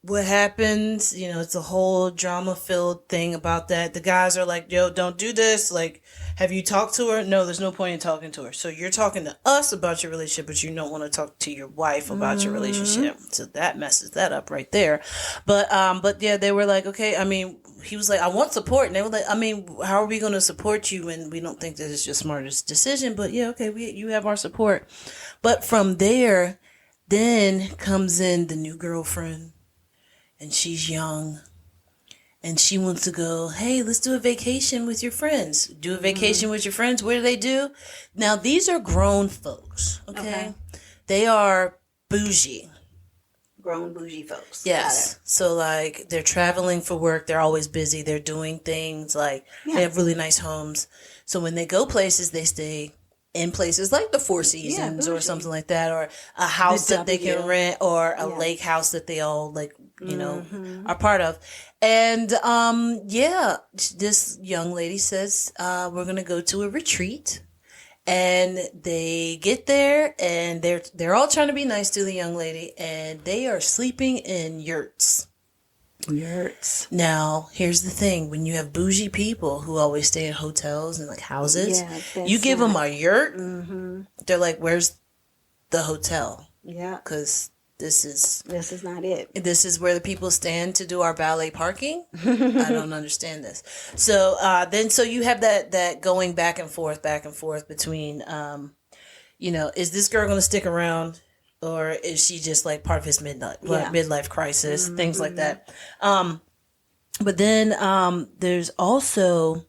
what happens, it's a whole drama-filled thing about that. The guys are like, yo, don't do this. Like, have you talked to her? No, there's no point in talking to her. So you're talking to us about your relationship, but you don't want to talk to your wife about your relationship. So that messes that up right there. But yeah, they were like, okay, he was like, I want support. And they were like, how are we going to support you when we don't think that it's your smartest decision? But yeah, okay, you have our support. But from there, then comes in the new girlfriend. And she's young. And she wants to go, hey, let's do a vacation with your friends. Do a vacation with your friends. What do they do? Now, these are grown folks, okay? They are bougie. Grown bougie folks. Yes. So, like, they're traveling for work. They're always busy. They're doing things. Like, they have really nice homes. So when they go places, they stay in places like the Four Seasons or something like that, or a house that they can rent, or a lake house that they all are part of. And this young lady says, we're gonna go to a retreat. And they get there, and they're all trying to be nice to the young lady, and they are sleeping in yurts. Yurts. Now, here's the thing. When you have bougie people who always stay in hotels and like houses, you give them a yurt, they're like, where's the hotel? Yeah. Because this is not it. This is where the people stand to do our valet parking. I don't understand this. So so you have that going back and forth between, is this girl going to stick around? Or is she just like part of his midlife crisis, things like that. But then there's also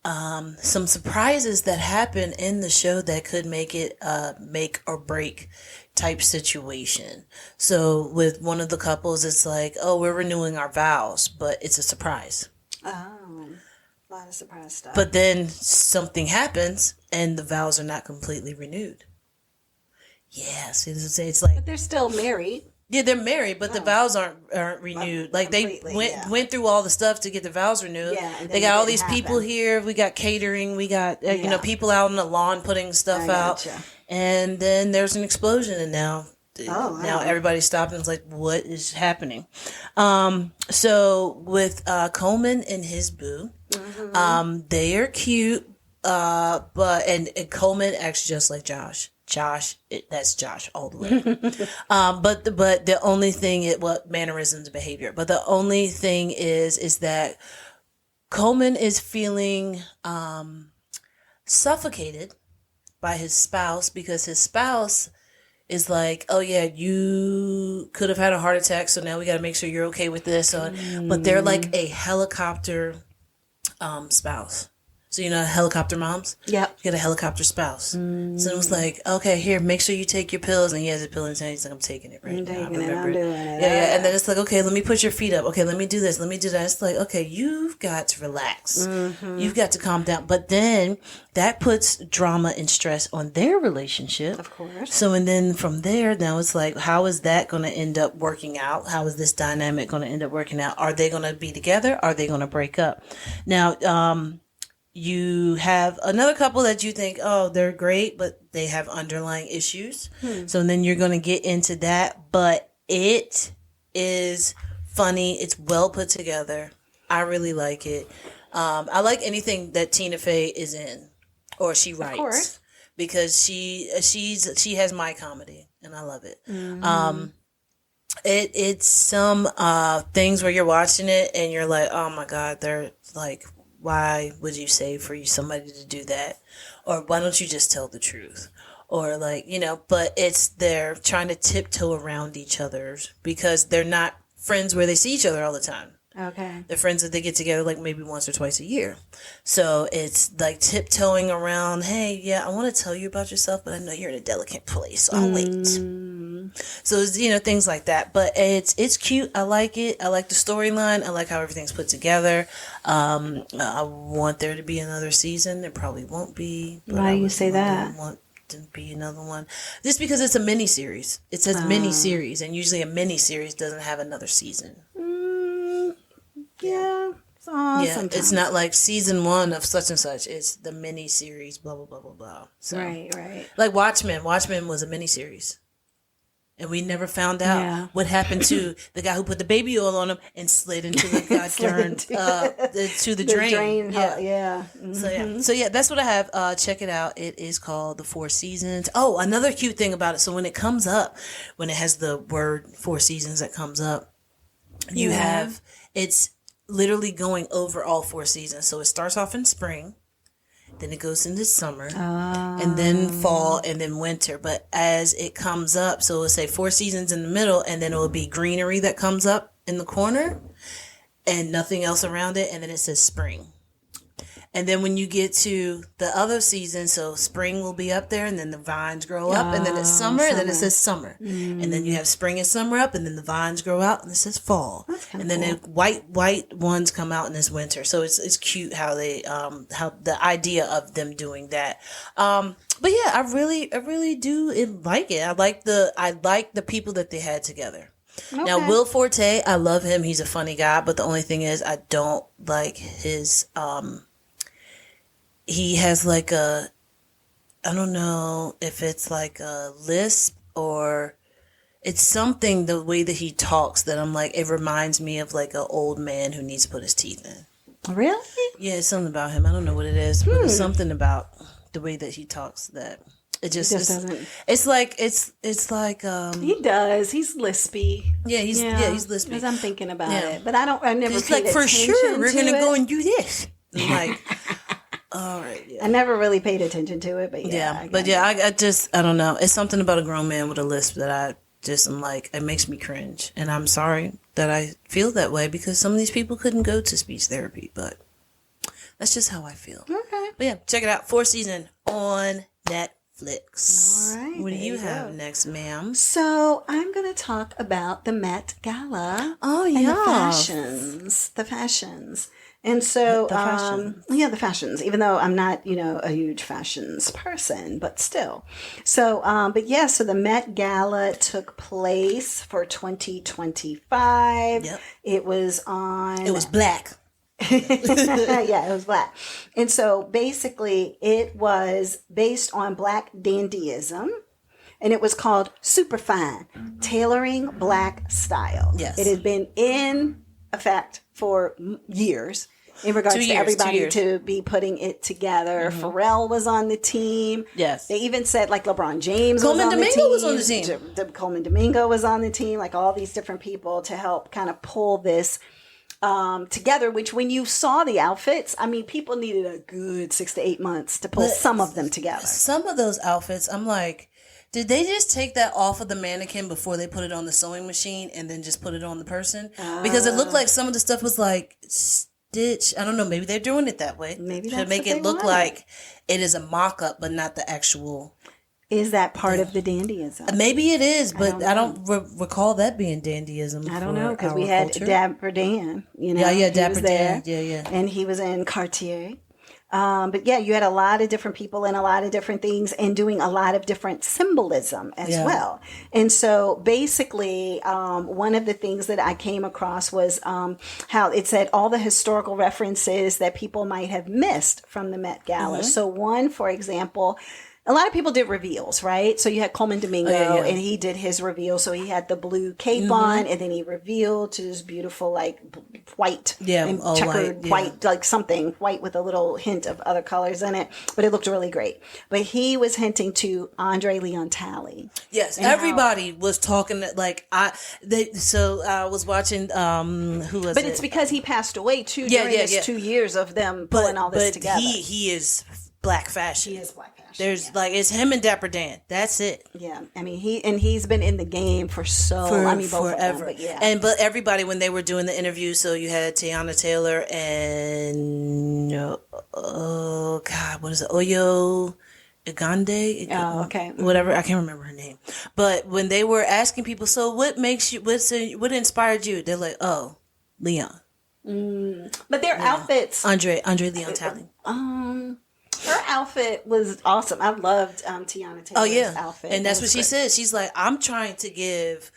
some surprises that happen in the show that could make it make or break type situation. So with one of the couples, it's like, oh, we're renewing our vows, but it's a surprise. Oh, a lot of surprise stuff. But then something happens and the vows are not completely renewed. Yeah, see, it's like, but they're still married. Yeah, they're married, but the vows aren't renewed. Like they went through all the stuff to get the vows renewed. Yeah, they got all these people here. We got catering. We got people out on the lawn putting stuff out. And then there's an explosion, and now everybody stopped and was like, "What is happening?" So with Coleman and his boo, they are cute, but Coleman acts just like Josh. That's Josh all the way. But the only thing mannerisms and behavior. But the only thing is that Coleman is feeling suffocated by his spouse, because his spouse is like, oh yeah, you could have had a heart attack, so now we got to make sure you're okay with this. But they're like a helicopter spouse. So, helicopter moms? Yep. You got a helicopter spouse. So it was like, okay, here, make sure you take your pills. And he has a pill in his hand. He's like, I'm taking it right now. I'm doing it. Yeah. And then it's like, okay, let me put your feet up. Okay, let me do this. Let me do that. It's like, okay, you've got to relax. You've got to calm down. But then that puts drama and stress on their relationship. Of course. So, and then from there, now it's like, how is that going to end up working out? How is this dynamic going to end up working out? Are they going to be together? Are they going to break up? Now, you have another couple that you think, oh, they're great, but they have underlying issues. So then you're going to get into that. But it is funny. It's well put together. I really like it. I like anything that Tina Fey is in or she writes. Of course. Because she has my comedy, and I love it. It's some things where you're watching it and you're like, oh my God, they're like, why would you say for somebody to do that? Or why don't you just tell the truth? or like, but they're trying to tiptoe around each other's because they're not friends where they see each other all the time. Okay. They're friends that they get together like maybe once or twice a year. So it's like tiptoeing around, hey, yeah, I want to tell you about yourself, but I know you're in a delicate place, so I'll wait. So it's, things like that. But it's cute. I like it. I like the storyline. I like how everything's put together. I want there to be another season. There probably won't be. Why do you say that? Want to be another one. Just because it's a mini series. It says mini series, and usually a mini series doesn't have another season. Yeah. Sometimes. It's not like season 1 of such and such. It's the mini series, blah blah blah blah blah. So, right. Like Watchmen. Watchmen was a mini series, and we never found out what happened to the guy who put the baby oil on him and slid into the goddamn to the drain. Yeah. Mm-hmm. So that's what I have. Check it out. It is called The Four Seasons. Oh, another cute thing about it. So when it comes up, when it has the word Four Seasons that comes up, you have it's literally going over all 4 seasons. So it starts off in spring, then it goes into summer, and then fall, and then winter. But as it comes up, so it'll say 4 seasons in the middle, and then it will be greenery that comes up in the corner and nothing else around it, and then it says spring. And then when you get to the other season, so spring will be up there, and then the vines grow up, and then it's summer, and then it says summer. And then you have spring and summer up, and then the vines grow out, and it says fall. And then the white ones come out, and it's winter. So it's cute how they how the idea of them doing that. But yeah, I really do like it. I like the people that they had together. Okay. Now Will Forte, I love him. He's a funny guy, but the only thing is I don't like his he has like I don't know if it's like a lisp or it's something the way that he talks that I'm like, it reminds me of like an old man who needs to put his teeth in. Really? Yeah, it's something about him. I don't know what it is, but it's something about the way that he talks that it just doesn't. It's like he does. He's lispy. Yeah, he's lispy. Because I'm thinking about it, but I never. It's like for sure we're gonna go and do this. Like. All right. Yeah. I never really paid attention to it, but I don't know. It's something about a grown man with a lisp that I just am like, it makes me cringe, and I'm sorry that I feel that way because some of these people couldn't go to speech therapy, but that's just how I feel. Okay. But yeah, check it out. 4th season on Netflix. All right. What do you have next, ma'am? So I'm going to talk about the Met Gala. Oh yeah, and the fashions. And so, the fashions, even though I'm not, a huge fashions person, but still. So, so the Met Gala took place for 2025. Yep. It was black. Yeah, it was black. And so basically it was based on black dandyism. And it was called Superfine, Tailoring Black Style. Yes. It had been in effect for years. In regards to everybody to be putting it together. Mm-hmm. Pharrell was on the team. Yes. They even said like LeBron James was on the team. Coleman Domingo was on the team. Like all these different people to help kind of pull this together, which when you saw the outfits, I mean, people needed a good 6 to 8 months to pull some of them together. Some of those outfits, I'm like, did they just take that off of the mannequin before they put it on the sewing machine and then just put it on the person? Because it looked like some of the stuff was like stitch. I don't know. Maybe they're doing it that way. Maybe to make it look like it is a mock-up, but not the actual. Is that part of the dandyism? Maybe it is, but I don't recall that being dandyism. I don't know because we had Dapper Dan. Dapper Dan. Yeah. And he was in Cartier. But yeah, you had a lot of different people and a lot of different things and doing a lot of different symbolism as well. And so basically, one of the things that I came across was how it said all the historical references that people might have missed from the Met Gala. Mm-hmm. So one, for example, a lot of people did reveals, right? So you had Coleman Domingo, and he did his reveal. So he had the blue cape on, and then he revealed to this beautiful, like, white, and checkered white, like something white with a little hint of other colors in it. But it looked really great. But he was hinting to Andre Leon Talley. Yes, everybody was talking like I was watching who was it? But it's because he passed away too during this 2 years of them pulling all this together. He is black fashion. He is black fashion. There's like it's him and Dapper Dan. That's it. Yeah, I mean he's been in the game for both forever. Of them, But everybody when they were doing the interview, so you had Tiana Taylor and oh God, what is it? Oyo Igande? Oh, okay. Whatever, I can't remember her name. But when they were asking people, so what makes you? What inspired you? They're like, oh, Leon. But their outfits, Andre Leon Talley. her outfit was awesome. I loved Tiana Taylor's outfit. And that's what she said. She's like, I'm trying to give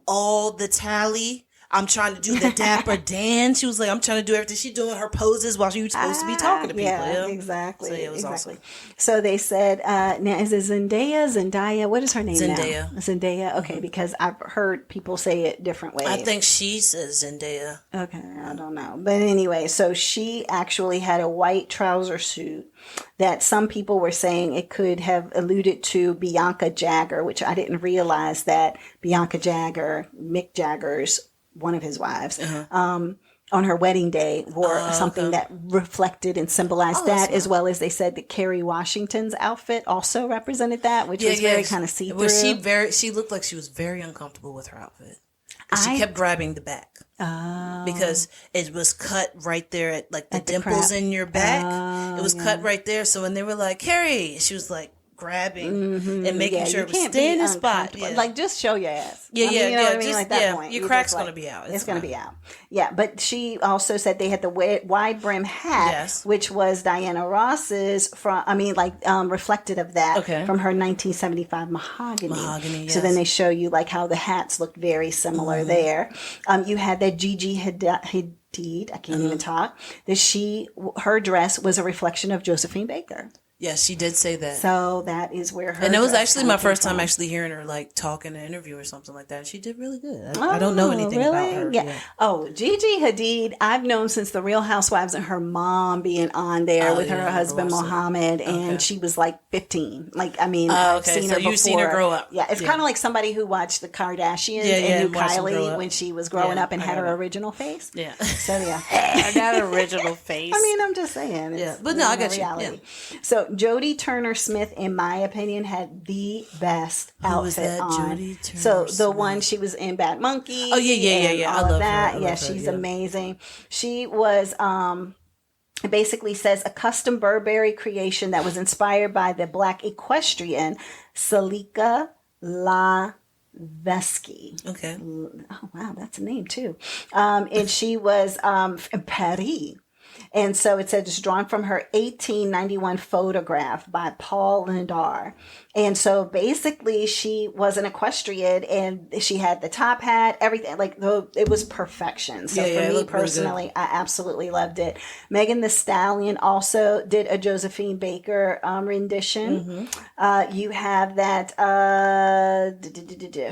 all the Tally. I'm trying to do the Dapper Dan. She was like, I'm trying to do everything. She's doing her poses while she was supposed to be talking to people. Yeah, exactly. So, yeah, it was awesome. So they said, now is it Zendaya? What is her name now? Zendaya. Okay, because I've heard people say it different ways. I think she says Zendaya. Okay, I don't know. But anyway, so she actually had a white trouser suit that some people were saying it could have alluded to Bianca Jagger, which I didn't realize that Bianca Jagger, Mick Jagger's one of his wives, on her wedding day wore something that reflected and symbolized that, as well as they said that Kerry Washington's outfit also represented that, which was very kind of see-through. She looked like she was very uncomfortable with her outfit. She kept grabbing the back because it was cut right there at like the dimples in your back. It was cut right there. So when they were like, Kerry, she was like grabbing and making sure it was staying in the spot. Yeah. Like just show your ass. Yeah, you know what I mean? Like that point. Your crack's going to be out. It's going to be out. Yeah, but she also said they had the wide brim hat, which was Diana Ross's reflected of that from her 1975 Mahogany. So then they show you like how the hats look very similar there. You had that Gigi Hadid, I can't even talk, that her dress was a reflection of Josephine Baker. Yes, she did say that. So that is where her. And it was actually my first time actually hearing her like talk in an interview or something like that. She did really good. I don't know anything about her. Yeah. Oh, Gigi Hadid, I've known since the Real Housewives and her mom being on there with her husband Mohammed, and she was like 15. Like, I mean, I've seen her before. You've seen her grow up. Yeah, it's kind of like somebody who watched the Kardashians and knew Kylie when she was growing up and had her original face. Yeah. So yeah, I got an original face. I mean, I'm just saying. Yeah, but no, I got reality. Yeah. So Jodie Turner-Smith, in my opinion, had the best outfit on. Jodie Turner-Smith. So the one she was in Bad Monkey. Oh yeah. I love that. Her. Yeah, she's amazing. She was it basically says a custom Burberry creation that was inspired by the Black equestrian Salika Lavesky. Okay. Oh wow, that's a name too. And she was in Paris. And so it said it's drawn from her 1891 photograph by Paul Lindar. And so basically she was an equestrian and she had the top hat, everything. Like it was perfection. So for me personally, I absolutely loved it. Megan Thee Stallion also did a Josephine Baker rendition. You have that,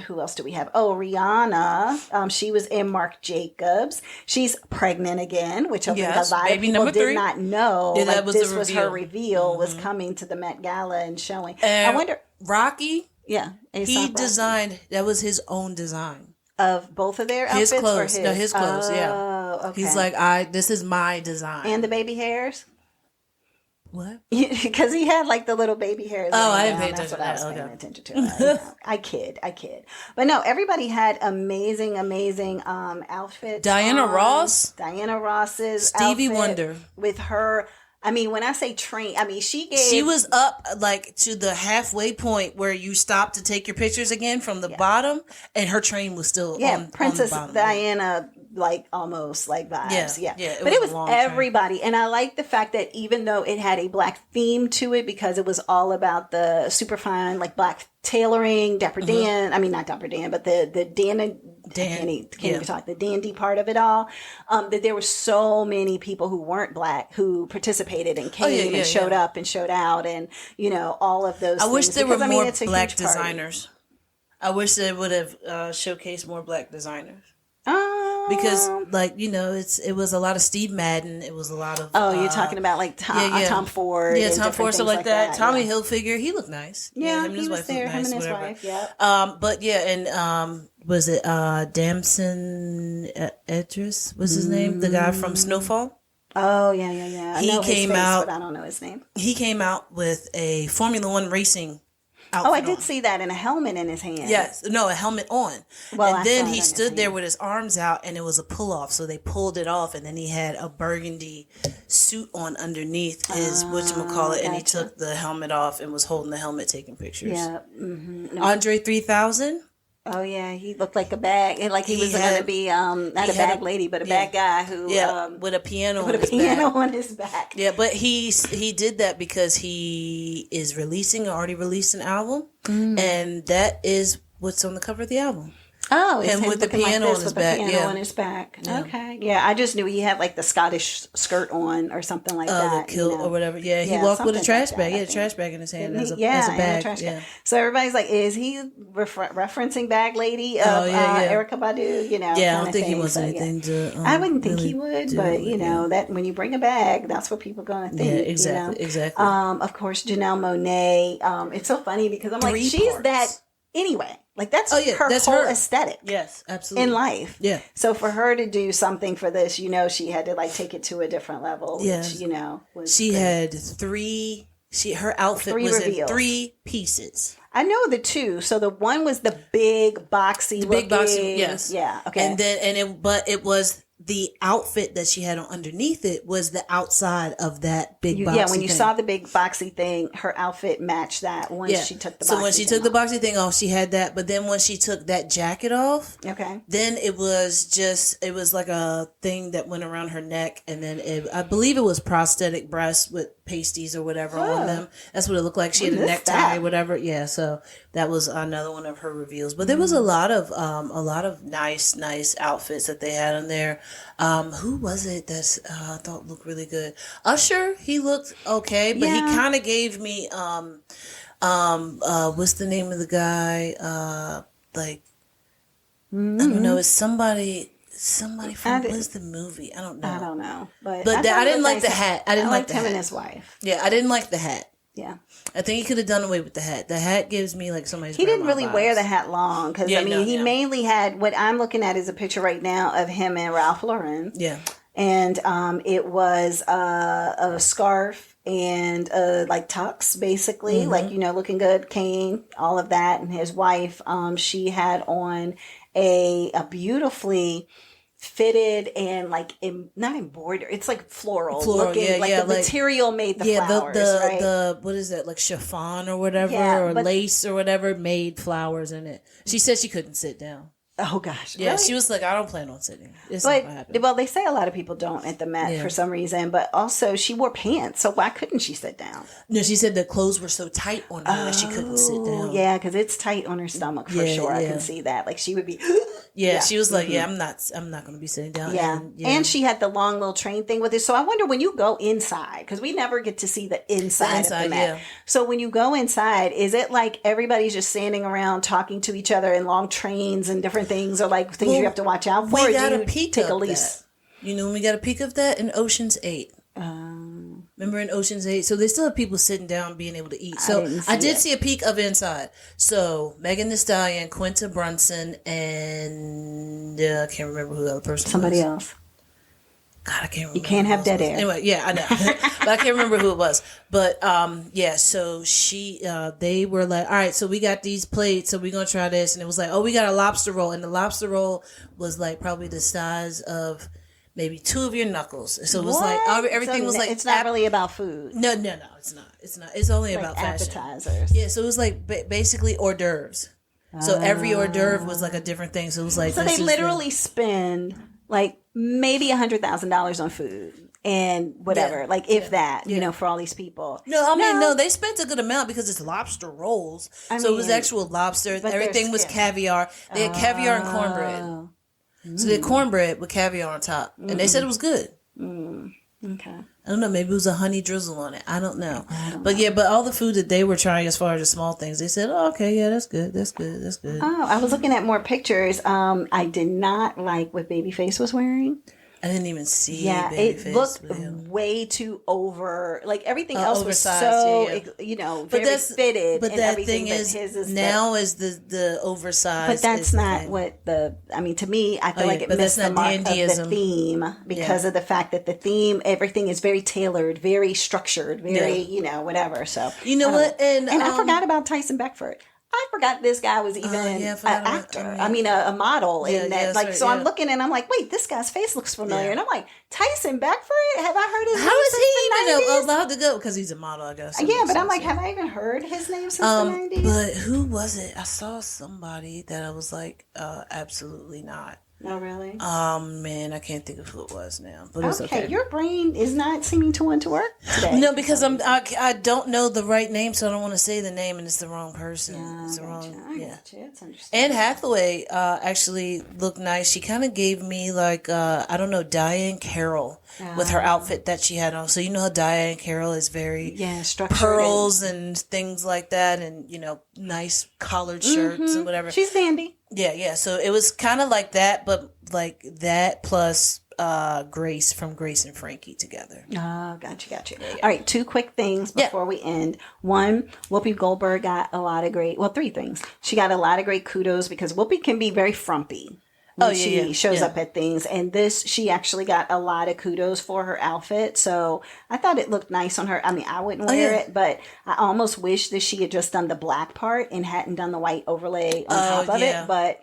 who else do we have? Oh, Rihanna. She was in Marc Jacobs. She's pregnant again, which I think a lot of people did not know. Yeah, like this was her reveal, was coming to the Met Gala and showing. I wonder. Rocky? Yeah. He designed, that was his own design. Of both of their outfits? His clothes. Or his? No, his clothes, okay. He's like, this is my design. And the baby hairs? What? Because he had like the little baby hairs. Oh, I didn't pay attention to that. That's what I was paying attention to. I kid. But no, everybody had amazing outfits. Diana Ross's Stevie outfit Wonder. With her, I mean, when I say train, I mean, she was up like to the halfway point where you stop to take your pictures again from the bottom, and her train was still on Princess on the bottom. Diana, like almost like vibes. Yeah. But it was everybody. And I like the fact that even though it had a Black theme to it, because it was all about the superfine, like Black tailoring, Dapper Dan, I mean, not Dapper Dan, but the the dandy part of it all, that there were so many people who weren't Black who participated and came and showed up and showed out, and you know, all of those things. Wish there were more Black designers. I wish they would have showcased more Black designers. Because, like, you know, it was a lot of Steve Madden. It was a lot of... you're talking about, like, Tom Ford. Yeah, Tom Ford, stuff like that. Tommy Hilfiger, he looked nice. Yeah, him and his wife there. Him and his wife, yeah. But, yeah, and was it Damson Idris? What's his name? The guy from Snowfall? Oh, yeah. I know his came face, out, but I don't know his name. He came out with a Formula One racing outfit. Oh, I did see that, and a helmet in his hand. Yes. No, a helmet on. Well, and then he stood there with his arms out, and it was a pull-off, so they pulled it off, and then he had a burgundy suit on underneath his whatchamacallit, and he took the helmet off and was holding the helmet taking pictures. Yeah. Mm-hmm. No. Andre 3000. Oh yeah, he looked like a bag, like he was going to be not a bag lady, but a bag guy who with a piano on his back. Yeah, but he did that because he is already released an album, and that is what's on the cover of the album. Oh, him with the piano on his back. Piano on his back. Yeah. Okay. Yeah, I just knew he had like the Scottish skirt on or something like that. The kilt or whatever. Yeah, he walked with a trash bag. He had a trash bag in his hand as a bag. Yeah. So everybody's like, is he referencing Bag Lady of Erykah Badu? You know. Yeah, I don't think he wants anything to. I wouldn't think he would, but you know that when you bring a bag, that's what people are going to think. Yeah, exactly. You know? Exactly. Of course, Janelle Monáe. It's so funny because I'm like, she's that anyway. Like that's that's whole aesthetic. Yes, absolutely. In life. Yeah. So for her to do something for this, you know, she had to like take it to a different level. Yes. Which, you know, was she good. had three. Her outfit was reveals. in 3 pieces. I know the 2. So the one was the big boxy, yes, yeah, okay. And then it was the outfit that she had on underneath it was the outside of that big boxy yeah, when you thing. saw the big boxy thing, her outfit matched that once she took the boxy thing. So when she took the boxy thing off, she had that. But then when she took that jacket off, then it was like a thing that went around her neck. And then I believe it was prosthetic breasts with pasties or whatever on them. That's what it looked like. She had a necktie or whatever. Yeah, so that was another one of her reveals. But there was a lot of nice outfits that they had on there. Who was it that I thought looked really good? Usher, he looked okay, but he kind of gave me what's the name of the guy? I don't know. It's somebody from what's the movie? I don't know. But I didn't like the hat. I didn't like him and his wife. Yeah, I didn't like the hat. Yeah. I think he could have done away with the hat. The hat gives me like somebody's. He didn't really wear the hat long because he mainly had what I'm looking at is a picture right now of him and Ralph Lauren. Yeah, and it was a scarf and like tux basically, like looking good, cane, all of that, and his wife, she had on a beautifully fitted and like not embroidered, it's like floral looking, the material made the flowers, right? The what is that, like chiffon or whatever, or lace or whatever, made flowers in it. She said she couldn't sit down. Oh gosh. Yeah, really? she was like, I don't plan on sitting. It's not gonna happen. Well, they say a lot of people don't at the Met for some reason, but also she wore pants, so why couldn't she sit down? No, she said the clothes were so tight on her that she couldn't sit down. Yeah, because it's tight on her stomach for sure. I can see that. Like she would be. She was like, I'm not going to be sitting down. Yeah. And she had the long little train thing with it. So I wonder when you go inside, because we never get to see the inside of the Met. Yeah. So when you go inside, is it like everybody's just standing around talking to each other in long trains and different things, or like things you have to watch out for? We got a peek of that. You know when we got a peek of that? In Ocean's 8. Remember in Ocean's 8? So they still have people sitting down being able to eat. So I did see a peek of inside. So Megan Thee Stallion, Quinta Brunson, and I can't remember who the other person Somebody was. else. God, I can't remember. You can't have dead air. Anyway, yeah, I know. But I can't remember who it was. But so they were like, all right, so we got these plates, so we're going to try this. And it was like, oh, we got a lobster roll. And the lobster roll was like probably the size of maybe 2 of your knuckles. So it was like everything was like, it's not really about food. No, it's not. It's only about fashion. Appetizers. Yeah, so it was like basically hors d'oeuvres. So every hors d'oeuvre was like a different thing. So it was like, so they literally spend like maybe $100,000 on food and whatever, like if that, for all these people. No, they spent a good amount because it's lobster rolls. So it was actual lobster. Everything was caviar. They had caviar and cornbread. So they had cornbread with caviar on top. And they said it was good. Okay. I don't know. Maybe it was a honey drizzle on it. I don't know. But all the food that they were trying as far as the small things, they said, oh, okay, yeah, that's good. That's good. Oh, I was looking at more pictures. I did not like what Babyface was wearing. I didn't even see. Yeah, it looked way too over. Like everything else was so, very fitted. But and that everything. thing is now is the oversized. But that's not what to me, I feel like it missed the mark of the theme because of the fact that the theme, everything is very tailored, very structured, very, whatever. So, what? And I forgot about Tyson Beckford. I forgot this guy was even an actor. A model in that. Like, so I'm looking and I'm like, wait, this guy's face looks familiar. And I'm like, Tyson Beckford? Have I heard his name? How is he even allowed to go? Because he's a model, I guess. Yeah, but I'm like, have I even heard his name since the 90s? But who was it? I saw somebody that I was like, absolutely not. Oh, really? Man, I can't think of who it was now. But it's okay. Your brain is not seeming to want to work today. No, because I don't know the right name, so I don't want to say the name, and it's the wrong person. Yeah, it's the wrong. It's understandable. Anne Hathaway actually looked nice. She kind of gave me like Diane Carroll with her outfit that she had on. So you know how Diane Carroll is very structured pearls and things like that, and nice collared shirts and whatever. She's dandy. Yeah. So it was kind of like that, but like that plus Grace from Grace and Frankie together. Oh, gotcha. Yeah. All right, 2 quick things before we end. One, Whoopi Goldberg got a lot of 3 things. She got a lot of great kudos because Whoopi can be very frumpy when she shows up at things. And she actually got a lot of kudos for her outfit. So I thought it looked nice on her. I mean, I wouldn't wear it, but I almost wish that she had just done the black part and hadn't done the white overlay on top of it. But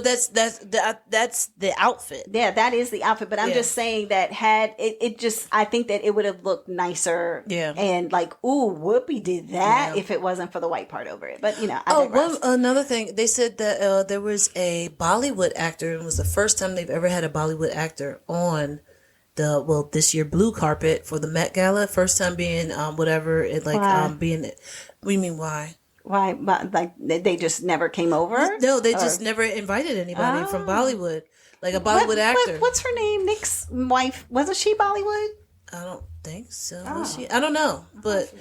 that's the outfit. Yeah, that is the outfit. But I'm just saying that I think that it would have looked nicer. Yeah. And like, ooh, Whoopi did that if it wasn't for the white part over it. But another thing, they said that there was a Bollywood actor. It was the first time they've ever had a Bollywood actor on this year blue carpet for the Met Gala. First time being being. What do you mean why? Why? But like they just never came over? No, they just never invited anybody from Bollywood, like a Bollywood actor. What's her name? Nick's wife, wasn't she Bollywood? I don't think so. Was she? I don't know, but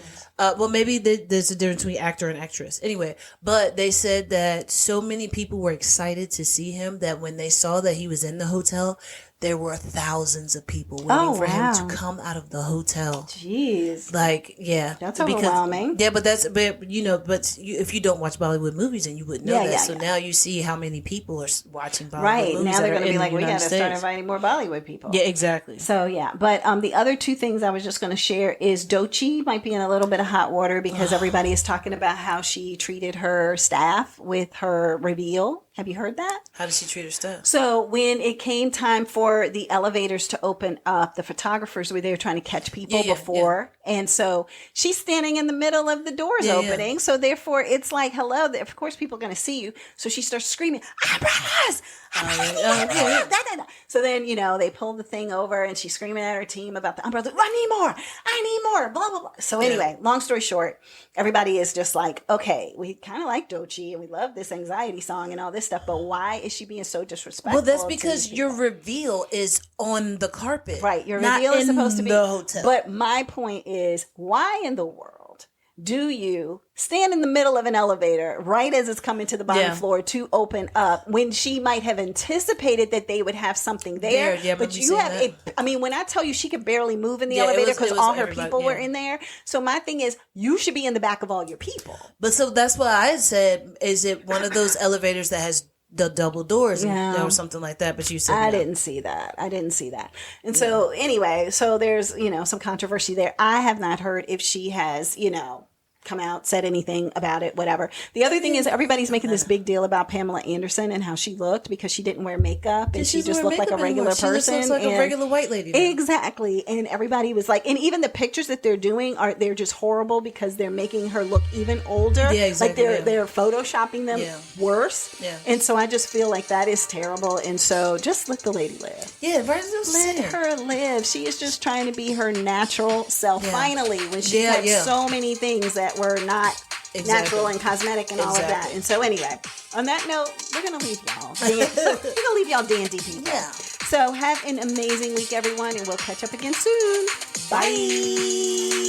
maybe there's a difference between actor and actress. Anyway, but they said that so many people were excited to see him that when they saw that he was in the hotel, there were thousands of people waiting for him to come out of the hotel. Jeez. Like, yeah. That's overwhelming. Yeah, but if you don't watch Bollywood movies, then you wouldn't know that. So now you see how many people are watching Bollywood movies. Now they're going to be like, we got to start inviting more Bollywood people. Yeah, exactly. So, yeah. But the other 2 things I was just going to share is Doechii might be in a little bit of hot water because everybody is talking about how she treated her staff with her reveal. Have you heard that? How did she treat her staff? So when it came time for the elevators to open up, the photographers were there trying to catch people before. Yeah. And so she's standing in the middle of the doors opening. Yeah. So therefore it's like, hello, of course people are going to see you. So she starts screaming, umbrellas! So then, they pull the thing over and she's screaming at her team about the umbrellas. I need more, blah, blah, blah. So anyway, long story short, everybody is just like, okay, we kind of like Doechii and we love this anxiety song and all this stuff, but why is she being so disrespectful? Well, that's because your reveal is on the carpet. Right, your reveal is supposed to be the hotel. But my point is, why in the world do you stand in the middle of an elevator right as it's coming to the bottom floor to open up when she might have anticipated that they would have something there? But you have when I tell you she could barely move in the elevator because all her people were in there. So my thing is, you should be in the back of all your people. But so that's why I said, is it one of those elevators that has the double doors or something like that? But you said I didn't see that. And so anyway, so there's some controversy there. I have not heard if she has come out, said anything about it, whatever. The other thing is everybody's making this big deal about Pamela Anderson and how she looked because she didn't wear makeup and she just looked like a regular person. She looks like a regular white lady. Exactly. And everybody was like, and even the pictures that they're doing they're just horrible because they're making her look even older. Yeah, exactly. Like they're photoshopping them worse. Yeah. And so I just feel like that is terrible. And so just let the lady live. Yeah, let her live. She is just trying to be her natural self finally when she had so many things that were not natural and cosmetic and all of that. And so anyway, on that note, we're going to leave y'all. We're going to leave y'all dandy people. Yeah. So have an amazing week, everyone, and we'll catch up again soon. Bye.